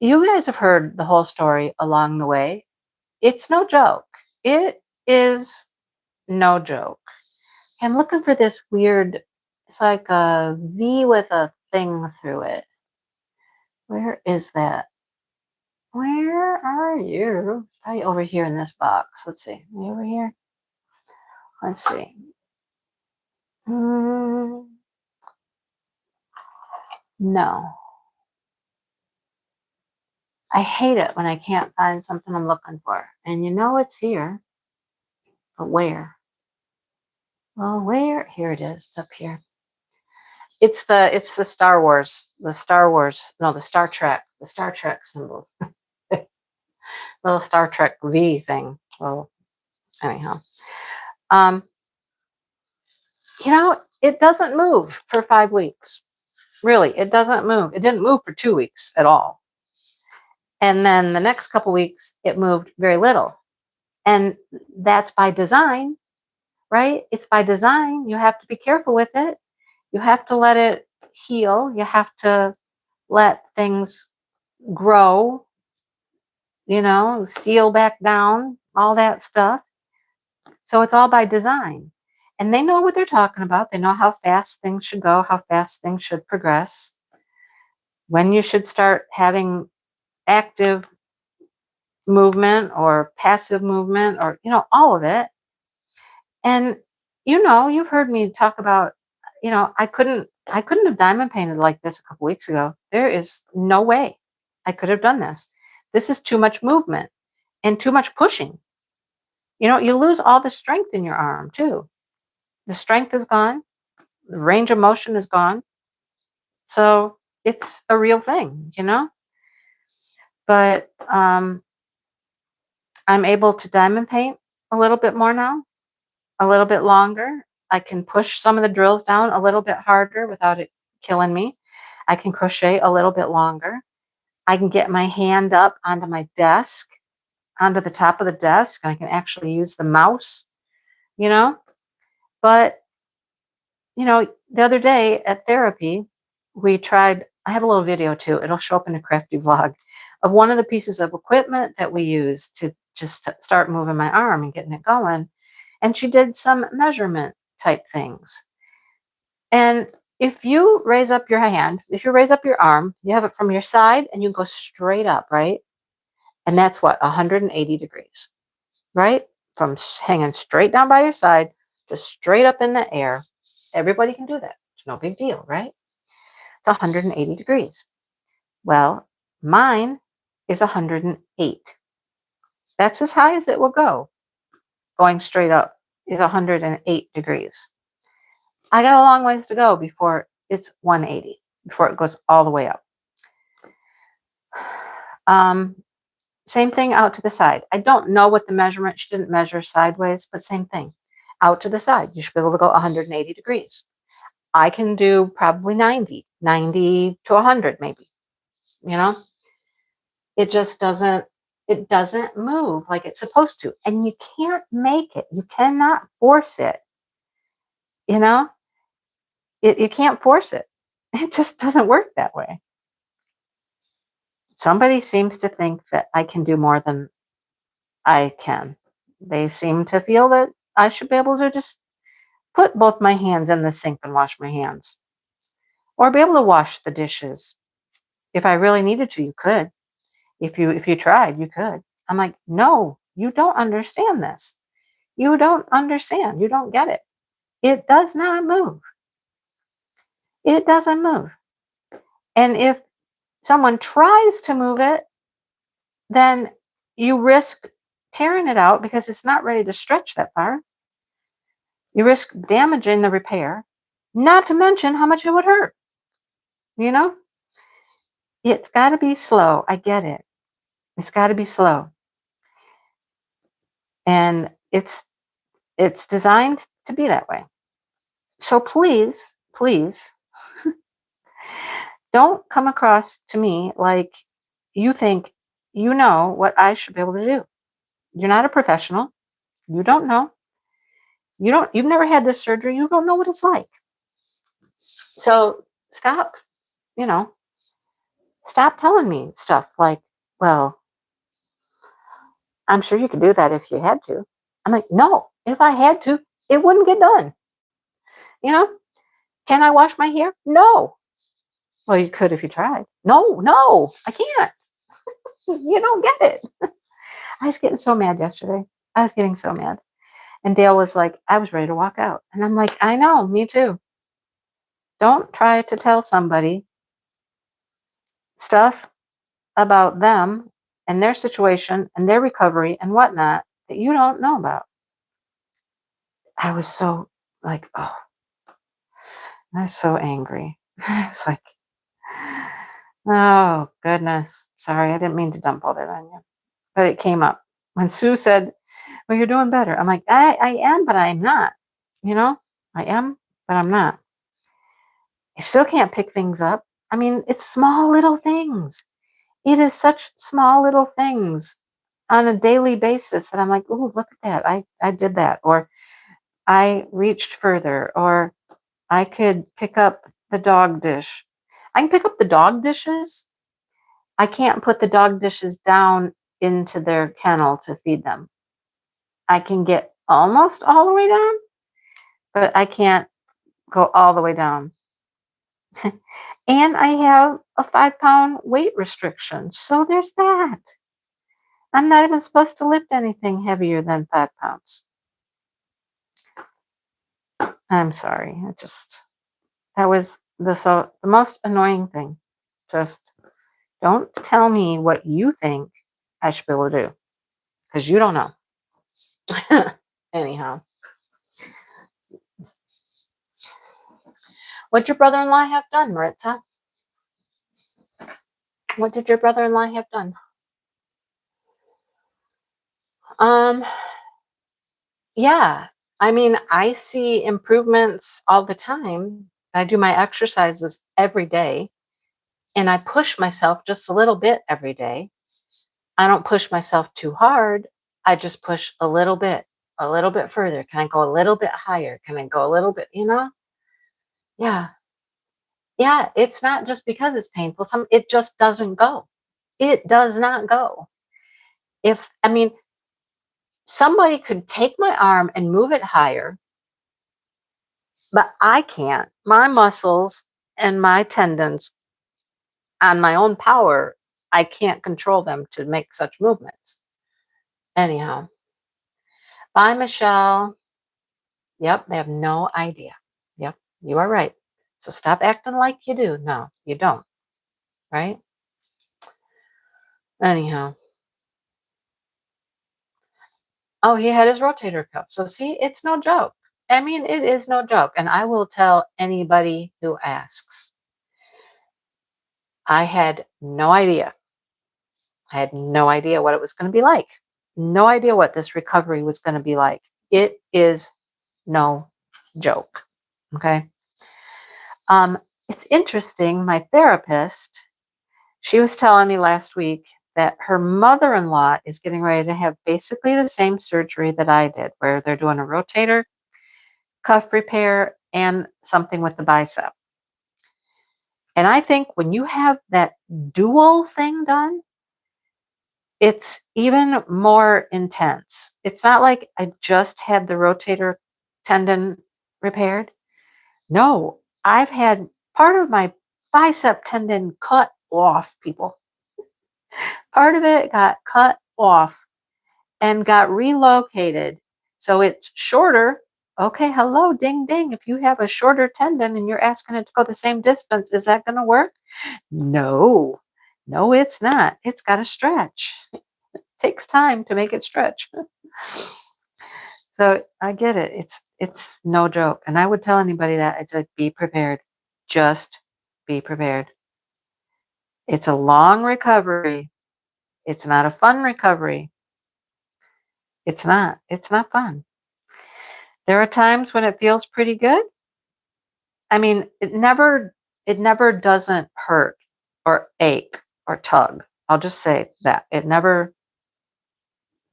you guys have heard the whole story along the way. It's no joke. It is no joke. I'm looking for this weird, it's like a V with a thing through it. Where is that? Where are you? Probably over here in this box. Let's see. Are you over here? Let's see. No. I hate it when I can't find something I'm looking for. And you know it's here. But where? Well, where? Here it is. It's up here. It's the Star Wars. The Star Trek symbol. Little Star Trek V thing. Well, anyhow. You know, it doesn't move for 5 weeks. Really, it doesn't move. It didn't move for 2 weeks at all. And then the next couple weeks, it moved very little. And that's by design, right? It's by design. You have to be careful with it. You have to let it heal. You have to let things grow, you know, seal back down, all that stuff. So it's all by design. And they know what they're talking about. They know how fast things should go, how fast things should progress, when you should start having active movement or passive movement or, you know, all of it. And, you know, you've heard me talk about, you know, I couldn't have diamond painted like this a couple weeks ago. There is no way I could have done this. This is too much movement and too much pushing. You know, you lose all the strength in your arm too. The strength is gone. The range of motion is gone. So it's a real thing, you know? But I'm able to diamond paint a little bit more now, a little bit longer. I can push some of the drills down a little bit harder without it killing me. I can crochet a little bit longer. I can get my hand up onto my desk, onto the top of the desk, and I can actually use the mouse, you know? But, you know, the other day at therapy, we tried, I have a little video too, it'll show up in a crafty vlog, of one of the pieces of equipment that we use to just start moving my arm and getting it going. And she did some measurement type things. And if you raise up your hand, if you raise up your arm, you have it from your side and you go straight up, right? And that's what, 180 degrees, right? From hanging straight down by your side, just straight up in the air. Everybody can do that. It's no big deal, right? It's 180 degrees. Well, mine is 108. That's as high as it will go. Going straight up is 108 degrees. I got a long ways to go before it's 180, before it goes all the way up. Same thing out to the side. I don't know what the measurement, she didn't measure sideways, but same thing. Out to the side, you should be able to go 180 degrees. I can do probably 90 to 100 maybe, you know? It just doesn't move like it's supposed to. And you can't make it. You cannot force it. You know, you can't force it. It just doesn't work that way. Somebody seems to think that I can do more than I can. They seem to feel that I should be able to just put both my hands in the sink and wash my hands, or be able to wash the dishes. If I really needed to, you could. If you tried, you could. I'm like, no, you don't understand this. You don't understand. You don't get it. It does not move. It doesn't move. And if someone tries to move it, then you risk tearing it out because it's not ready to stretch that far. You risk damaging the repair, not to mention how much it would hurt. You know, it's got to be slow. I get it. It's got to be slow. And it's designed to be that way. So please, please don't come across to me like you think you know what I should be able to do. You're not a professional. You don't know. You've never had this surgery. You don't know what it's like. So stop, you know, stop telling me stuff like, well, I'm sure you could do that if you had to. I'm like, no, if I had to, it wouldn't get done. You know, can I wash my hair? No. Well, you could if you tried. No, I can't. You don't get it. I was getting so mad yesterday. I was getting so mad. And Dale was like, I was ready to walk out. And I'm like, I know, me too. Don't try to tell somebody stuff about them and their situation and their recovery and whatnot that you don't know about. I was so like, oh, I was so angry. I was like, oh, goodness. Sorry, I didn't mean to dump all that on you. But it came up. When Sue said, well, you're doing better. I'm like, I am, but I'm not. You know, I am, but I'm not. I still can't pick things up. I mean, it's small little things. It is such small little things on a daily basis that I'm like, oh, look at that. I did that. Or I reached further. Or I could pick up the dog dish. I can pick up the dog dishes. I can't put the dog dishes down into their kennel to feed them. I can get almost all the way down, but I can't go all the way down. And I have a 5-pound weight restriction. So there's that. I'm not even supposed to lift anything heavier than 5 pounds. I'm sorry. That was the most annoying thing. Just don't tell me what you think I should be able to do, because you don't know. Anyhow. What'd your brother-in-law have done, Maritza? What did your brother-in-law have done? Yeah. I mean, I see improvements all the time. I do my exercises every day, and I push myself just a little bit every day. I don't push myself too hard. I just push a little bit further. Can I go a little bit higher? Can I go a little bit, Yeah. Yeah, it's not just because it's painful. It just doesn't go. It does not go. I mean, somebody could take my arm and move it higher, but I can't. My muscles and my tendons on my own power, I can't control them to make such movements. Anyhow, bye, Michelle. Yep, they have no idea. Yep, you are right. So stop acting like you do. No, you don't. Right? Anyhow. Oh, he had his rotator cuff. So see, it's no joke. I mean, it is no joke. And I will tell anybody who asks. I had no idea. I had no idea what it was going to be like. No idea what this recovery was going to be like. It is no joke. Okay. It's interesting. My therapist, she was telling me last week that her mother-in-law is getting ready to have basically the same surgery that I did, where they're doing a rotator cuff repair and something with the bicep. And I think when you have that dual thing done, it's even more intense. It's not like I just had the rotator tendon repaired. No, I've had part of my bicep tendon cut off, people. Part of it got cut off and got relocated. So it's shorter. Okay, hello, ding, ding. If you have a shorter tendon and you're asking it to go the same distance, is that going to work? No, no, it's not. It's got to stretch. It takes time to make it stretch. So I get it. It's no joke. And I would tell anybody that. I'd say, be prepared. Just be prepared. It's a long recovery. It's not a fun recovery. It's not. It's not fun. There are times when it feels pretty good. I mean, it never doesn't hurt or ache or tug. I'll just say that. It never,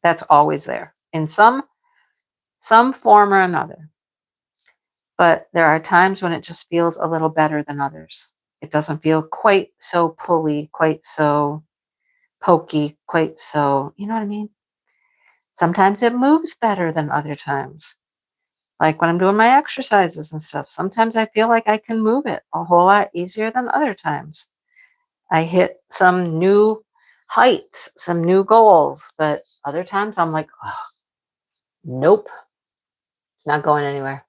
that's always there in some form or another. But there are times when it just feels a little better than others. It doesn't feel quite so pulley, quite so pokey, quite so, you know what I mean? Sometimes it moves better than other times. Like when I'm doing my exercises and stuff, sometimes I feel like I can move it a whole lot easier than other times. I hit some new heights, some new goals, but other times I'm like, oh, nope, not going anywhere.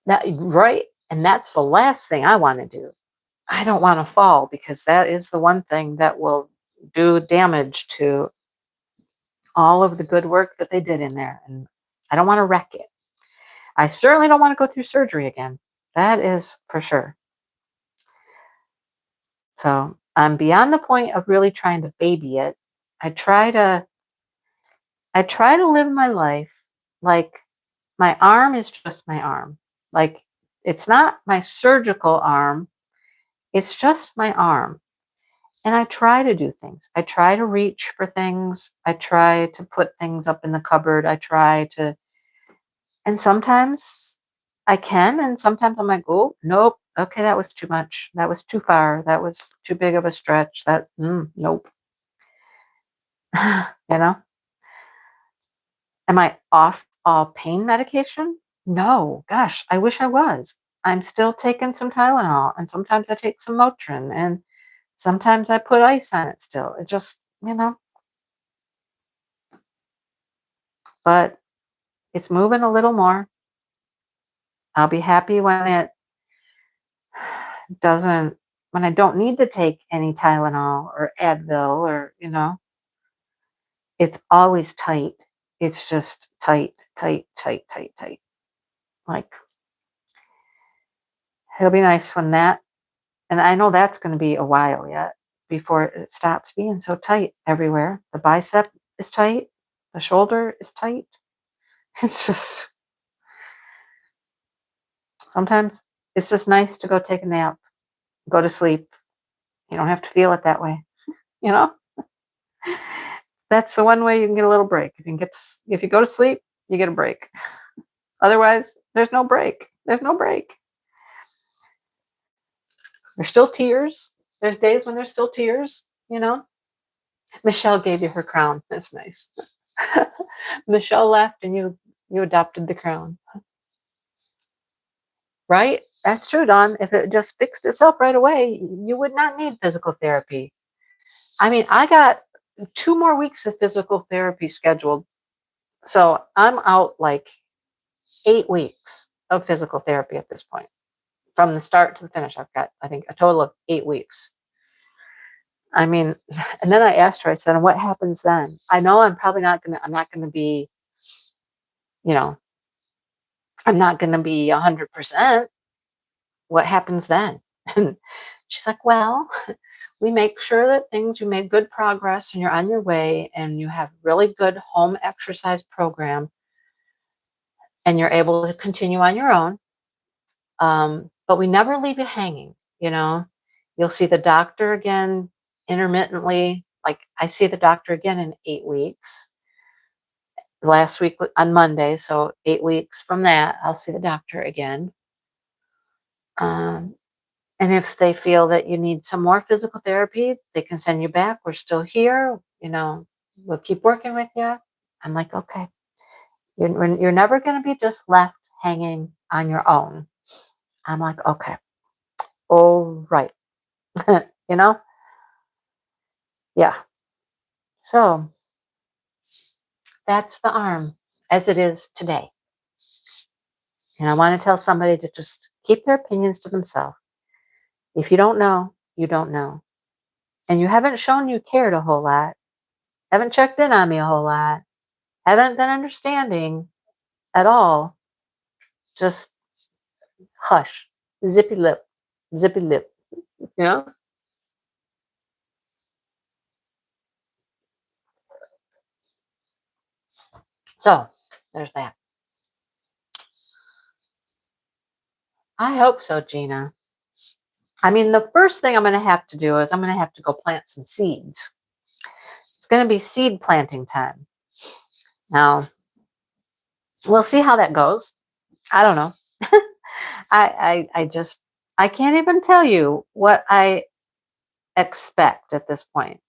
That, right? And that's the last thing I want to do. I don't want to fall because that is the one thing that will do damage to all of the good work that they did in there. And I don't want to wreck it. I certainly don't want to go through surgery again. That is for sure. So I'm beyond the point of really trying to baby it. I try to live my life like my arm is just my arm. Like it's not my surgical arm. It's just my arm. And I try to do things. I try to reach for things. I try to put things up in the cupboard. And sometimes I can, and sometimes I'm like, oh, nope. Okay, that was too much. That was too far. That was too big of a stretch. Nope. You know? Am I off all pain medication? No. Gosh, I wish I was. I'm still taking some Tylenol, and sometimes I take some Motrin, and sometimes I put ice on it still. It just, but it's moving a little more. I'll be happy when it doesn't, when I don't need to take any Tylenol or Advil or, it's always tight. It's just tight, tight, tight, tight, tight. Like, it'll be nice when that, and I know that's going to be a while yet before it stops being so tight everywhere. The bicep is tight. The shoulder is tight. It's just, sometimes it's just nice to go take a nap, go to sleep. You don't have to feel it that way, you know? That's the one way you can get a little break. If you go to sleep, you get a break. Otherwise, there's no break. There's no break. There's still tears. There's days when there's still tears, Michelle gave you her crown. That's nice. Michelle left and you adopted the crown. Right? That's true, Dawn. If it just fixed itself right away, you would not need physical therapy. I mean, I got 2 more weeks of physical therapy scheduled. So I'm out like 8 weeks of physical therapy at this point. From the start to the finish, I've got, I think, a total of 8 weeks. I mean, and then I asked her, I said, and what happens then? I know I'm not going to be, I'm not going to be 100%. What happens then? And she's like, well, we make sure that you made good progress and you're on your way and you have really good home exercise program and you're able to continue on your own. But we never leave you hanging, You'll see the doctor again intermittently, like I see the doctor again in 8 weeks. Last week on Monday, so 8 weeks from that, I'll see the doctor again. And if they feel that you need some more physical therapy, they can send you back. We're still here. We'll keep working with you. I'm like, okay. You're never going to be just left hanging on your own. I'm like, okay. All right. Yeah. So that's the arm as it is today. And I want to tell somebody to just keep their opinions to themselves. If you don't know, you don't know. And you haven't shown you cared a whole lot, haven't checked in on me a whole lot, haven't been understanding at all, just hush, zippy lip, zippy lip, you know? So there's that. I hope so, Gina. I mean, the first thing I'm going to have to do is I'm going to have to go plant some seeds. It's going to be seed planting time. Now, we'll see how that goes. I don't know. I can't even tell you what I expect at this point.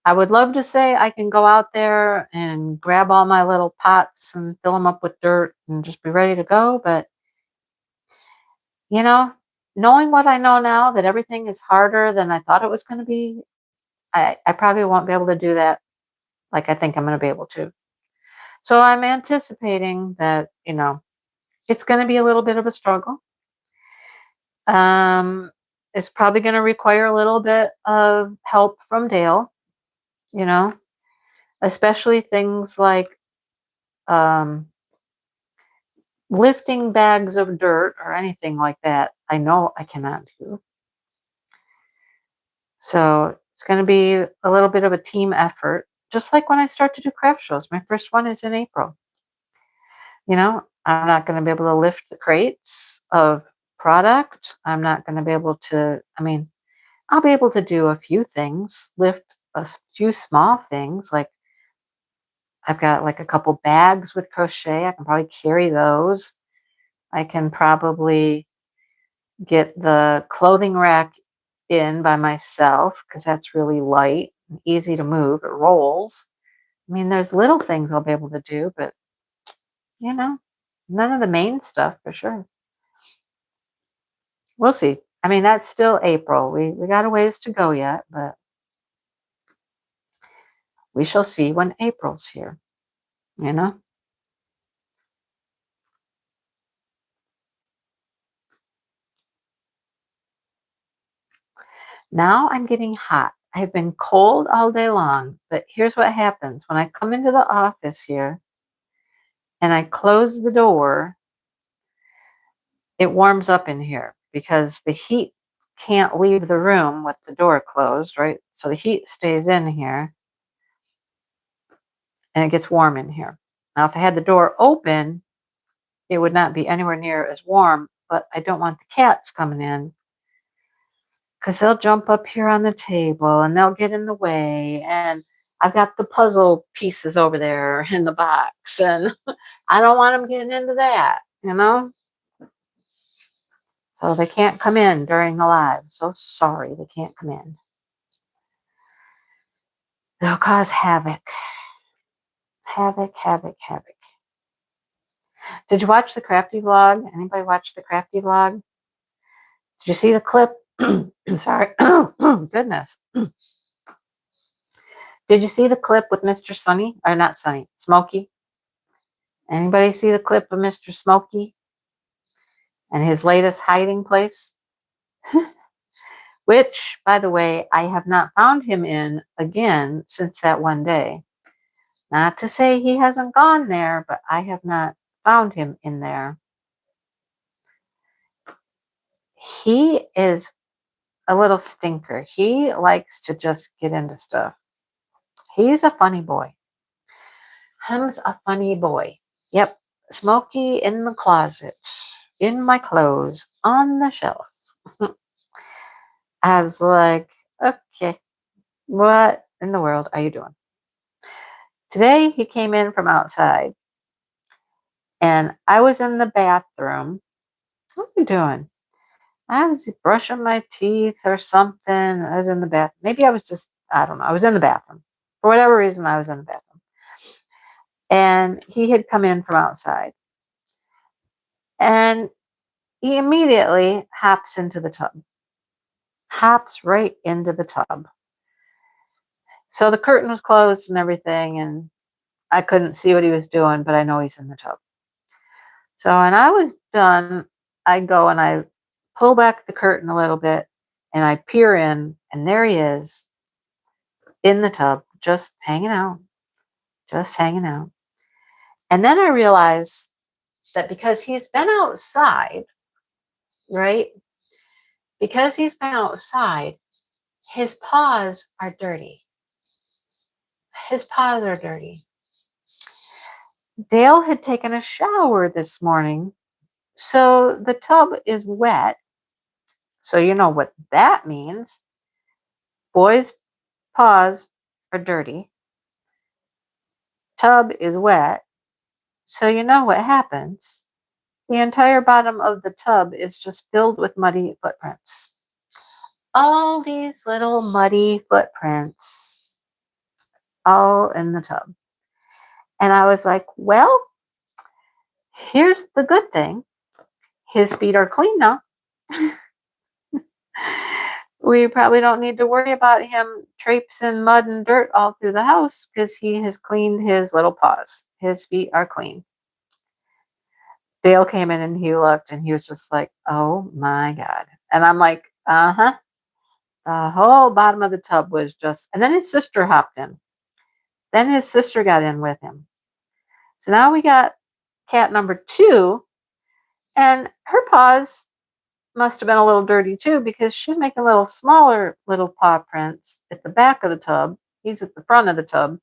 I would love to say I can go out there and grab all my little pots and fill them up with dirt and just be ready to go. But, knowing what I know now, that everything is harder than I thought it was going to be, I probably won't be able to do that like I think I'm going to be able to. So I'm anticipating that, it's going to be a little bit of a struggle. It's probably going to require a little bit of help from Dale, especially things like lifting bags of dirt or anything like that. I know I cannot do. So it's going to be a little bit of a team effort, just like when I start to do craft shows. My first one is in April. I'm not going to be able to lift the crates of product. I'm not going to be able to, I'll be able to do a few things, lift a few small things. Like I've got like a couple bags with crochet. I can probably carry those. I can probably get the clothing rack in by myself because that's really light and easy to move. It rolls. There's little things I'll be able to do, but none of the main stuff for sure. We'll see. That's still April. We got a ways to go yet, but we shall see when April's here, Now I'm getting hot. I've been cold all day long, but here's what happens. When I come into the office here and I close the door, it warms up in here because the heat can't leave the room with the door closed, right? So the heat stays in here and it gets warm in here. Now, if I had the door open, it would not be anywhere near as warm, but I don't want the cats coming in because they'll jump up here on the table and they'll get in the way. And I've got the puzzle pieces over there in the box and I don't want them getting into that, So they can't come in during the live. So sorry, they can't come in. They'll cause havoc. Havoc, havoc, havoc. Did you watch the Crafty vlog? Anybody watch the Crafty vlog? Did you see the clip? Sorry. Goodness. Did you see the clip with Mr. Sunny? Or not Sunny, Smokey? Anybody see the clip of Mr. Smokey and his latest hiding place? Which, by the way, I have not found him in again since that one day. Not to say he hasn't gone there, but I have not found him in there. He is a little stinker. He likes to just get into stuff. He's a funny boy. Him's a funny boy. Yep. Smokey in the closet, in my clothes, on the shelf. I was like, okay. What in the world are you doing? Today he came in from outside and I was in the bathroom. What are you doing? I was brushing my teeth or something. I was in the bathroom. Maybe I was just, I don't know. I was in the bathroom. For whatever reason, I was in the bathroom. And he had come in from outside. And he immediately hops into the tub. Hops right into the tub. So the curtain was closed and everything, and I couldn't see what he was doing, but I know he's in the tub. So when I was done, I go and I pull back the curtain a little bit and I peer in, and there he is in the tub, just hanging out, just hanging out. And then I realize that because he's been outside, right? Because he's been outside, his paws are dirty. His paws are dirty. Dale had taken a shower this morning, so the tub is wet. So you know what that means. Boys' paws are dirty. Tub is wet. So you know what happens. The entire bottom of the tub is just filled with muddy footprints. All these little muddy footprints all in the tub. And I was like, well, here's the good thing. His feet are clean now. We probably don't need to worry about him traipsing mud and dirt all through the house because he has cleaned his little paws. His feet are clean. Dale came in and he looked and he was just like, oh my God. And I'm like, uh-huh. The whole bottom of the tub was just, and then his sister hopped in. Then his sister got in with him. So now we got cat number 2, and her paws must have been a little dirty too because she's making little smaller little paw prints at the back of the tub. He's at the front of the tub.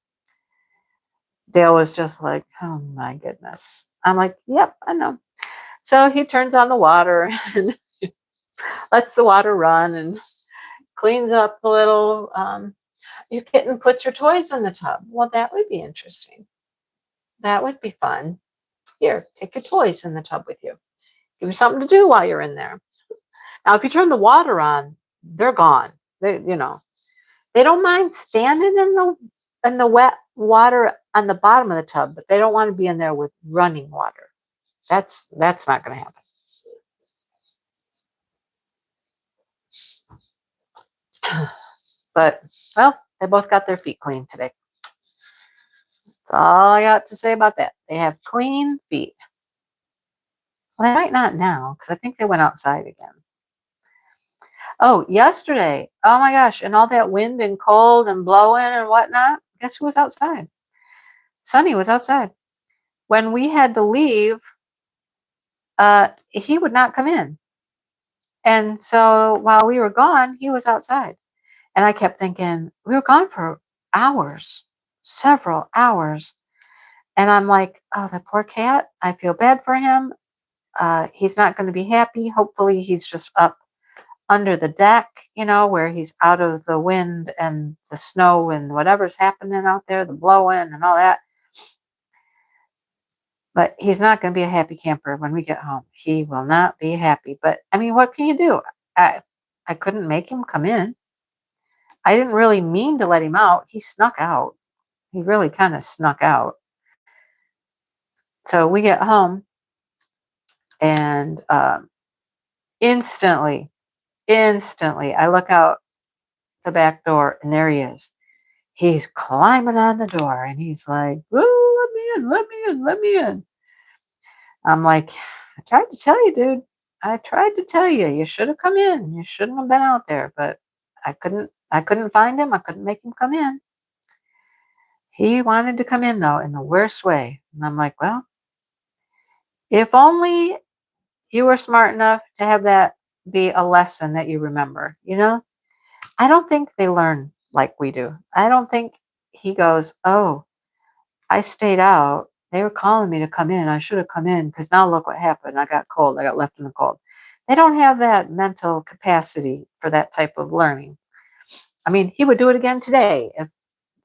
Dale was just like, oh my goodness. I'm like, yep, I know. So he turns on the water and lets the water run and cleans up a little. Your kitten puts your toys in the tub. Well, that would be interesting. That would be fun. Here, take your toys in the tub with you. Give you something to do while you're in there. Now, if you turn the water on, they're gone. They don't mind standing in the wet water on the bottom of the tub, but they don't want to be in there with running water. That's not going to happen. But well, they both got their feet clean today. That's all I got to say about that. They have clean feet. Well, they might not now because I think they went outside again. Oh, yesterday. Oh my gosh. And all that wind and cold and blowing and whatnot. Guess who was outside? Sonny was outside. When we had to leave, he would not come in. And so while we were gone, he was outside. And I kept thinking, we were gone for hours, several hours. And I'm like, oh, the poor cat. I feel bad for him. He's not going to be happy. Hopefully he's just up under the deck, where he's out of the wind and the snow and whatever's happening out there, the blowing and all that. But he's not going to be a happy camper when we get home. He will not be happy. But I mean, what can you do? I couldn't make him come in. I didn't really mean to let him out. He snuck out. He really kind of snuck out. So we get home and instantly, I look out the back door and there he is. He's climbing on the door and he's like, "Ooh, let me in, let me in, let me in." I'm like, I tried to tell you, dude. I tried to tell you. You should have come in. You shouldn't have been out there, but I couldn't find him. I couldn't make him come in. He wanted to come in though, in the worst way. And I'm like, well, if only you were smart enough to have that be a lesson that you remember, I don't think they learn like we do. I don't think he goes, oh, I stayed out. They were calling me to come in. I should have come in because now look what happened. I got cold. I got left in the cold. They don't have that mental capacity for that type of learning. I mean, he would do it again today if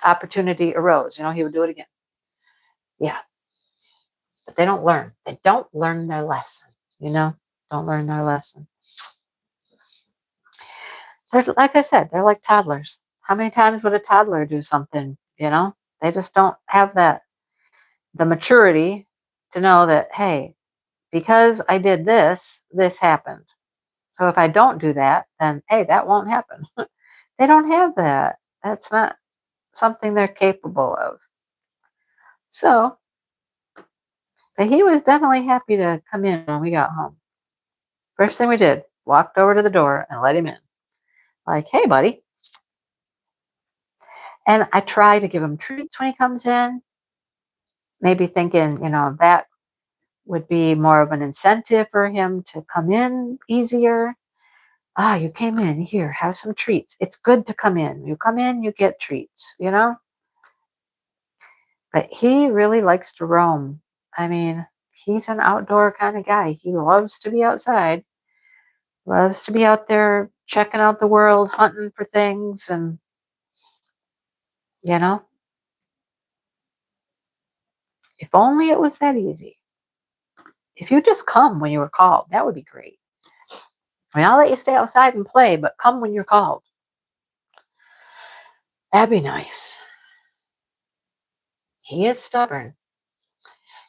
opportunity arose. He would do it again. Yeah. But they don't learn. They don't learn their lesson. Don't learn their lesson. They're, like I said, they're like toddlers. How many times would a toddler do something? They just don't have the maturity to know that, hey, because I did this, this happened. So if I don't do that, then, hey, that won't happen. They don't have that. That's not something they're capable of. So, but he was definitely happy to come in when we got home. First thing we did, walked over to the door and let him in. Like, hey, buddy. And I try to give him treats when he comes in, maybe thinking, that would be more of an incentive for him to come in easier. You came in, here, have some treats. It's good to come in. You come in, you get treats, But he really likes to roam. I mean, he's an outdoor kind of guy. He loves to be outside, loves to be out there checking out the world, hunting for things, and, if only it was that easy. If you just come when you were called, that would be great. I mean, I'll let you stay outside and play, but come when you're called. That'd be nice. He is stubborn.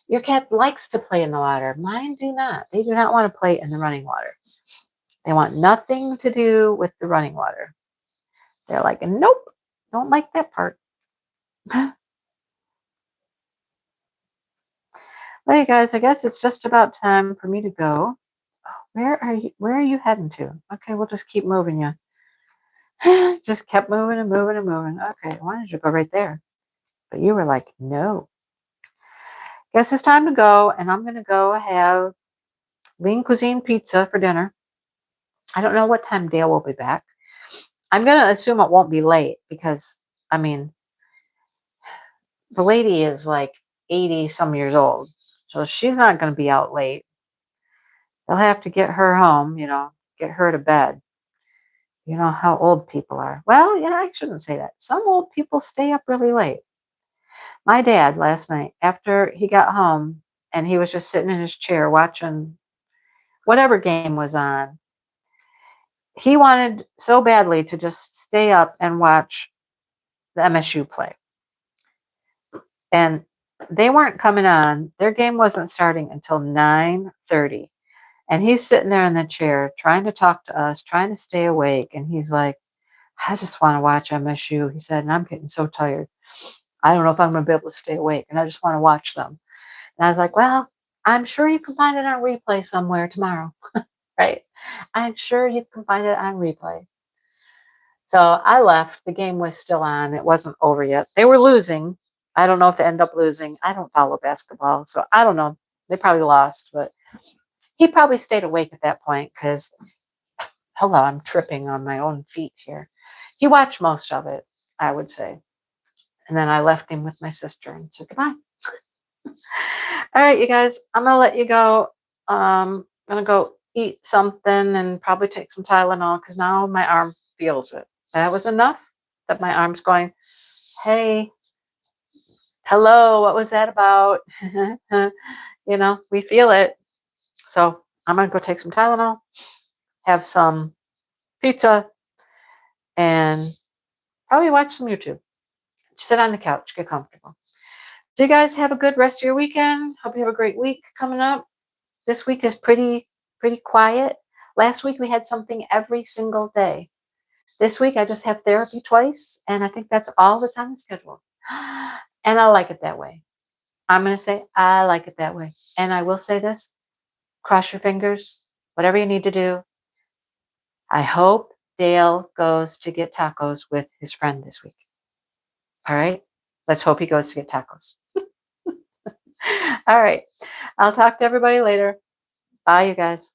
Your cat likes to play in the water. Mine do not. They do not want to play in the running water. They want nothing to do with the running water. They're like, nope, don't like that part. Well, you guys, I guess it's just about time for me to go. Where are you heading to? Okay, we'll just keep moving you. Just kept moving and moving and moving. Okay, why did you go right there? But you were like, no. Guess it's time to go, and I'm going to go have lean cuisine pizza for dinner. I don't know what time Dale will be back. I'm going to assume it won't be late because, I mean, the lady is like 80 some years old. So she's not going to be out late. They'll have to get her home, get her to bed. You know how old people are. Well, I shouldn't say that. Some old people stay up really late. My dad last night, after he got home and he was just sitting in his chair watching whatever game was on, he wanted so badly to just stay up and watch the MSU play. And they weren't coming on. Their game wasn't starting until 9:30. And he's sitting there in the chair trying to talk to us, trying to stay awake. And he's like, I just want to watch MSU. He said, and I'm getting so tired. I don't know if I'm going to be able to stay awake. And I just want to watch them. And I was like, well, I'm sure you can find it on replay somewhere tomorrow. Right? I'm sure you can find it on replay. So I left. The game was still on. It wasn't over yet. They were losing. I don't know if they ended up losing. I don't follow basketball, so I don't know. They probably lost, but he probably stayed awake at that point because, hello, I'm tripping on my own feet here. He watched most of it, I would say. And then I left him with my sister and said goodbye. All right, you guys, I'm going to let you go. I'm going to go eat something and probably take some Tylenol because now my arm feels it. That was enough that my arm's going, hey, hello, what was that about? We feel it. So I'm going to go take some Tylenol, have some pizza, and probably watch some YouTube. Sit on the couch, get comfortable. So you guys have a good rest of your weekend. Hope you have a great week coming up. This week is pretty quiet. Last week we had something every single day. This week I just have therapy twice, and I think that's all that's on the schedule. And I like it that way. I'm going to say I like it that way. And I will say this, cross your fingers, whatever you need to do. I hope Dale goes to get tacos with his friend this week. All right? Let's hope he goes to get tacos. All right. I'll talk to everybody later. Bye, you guys.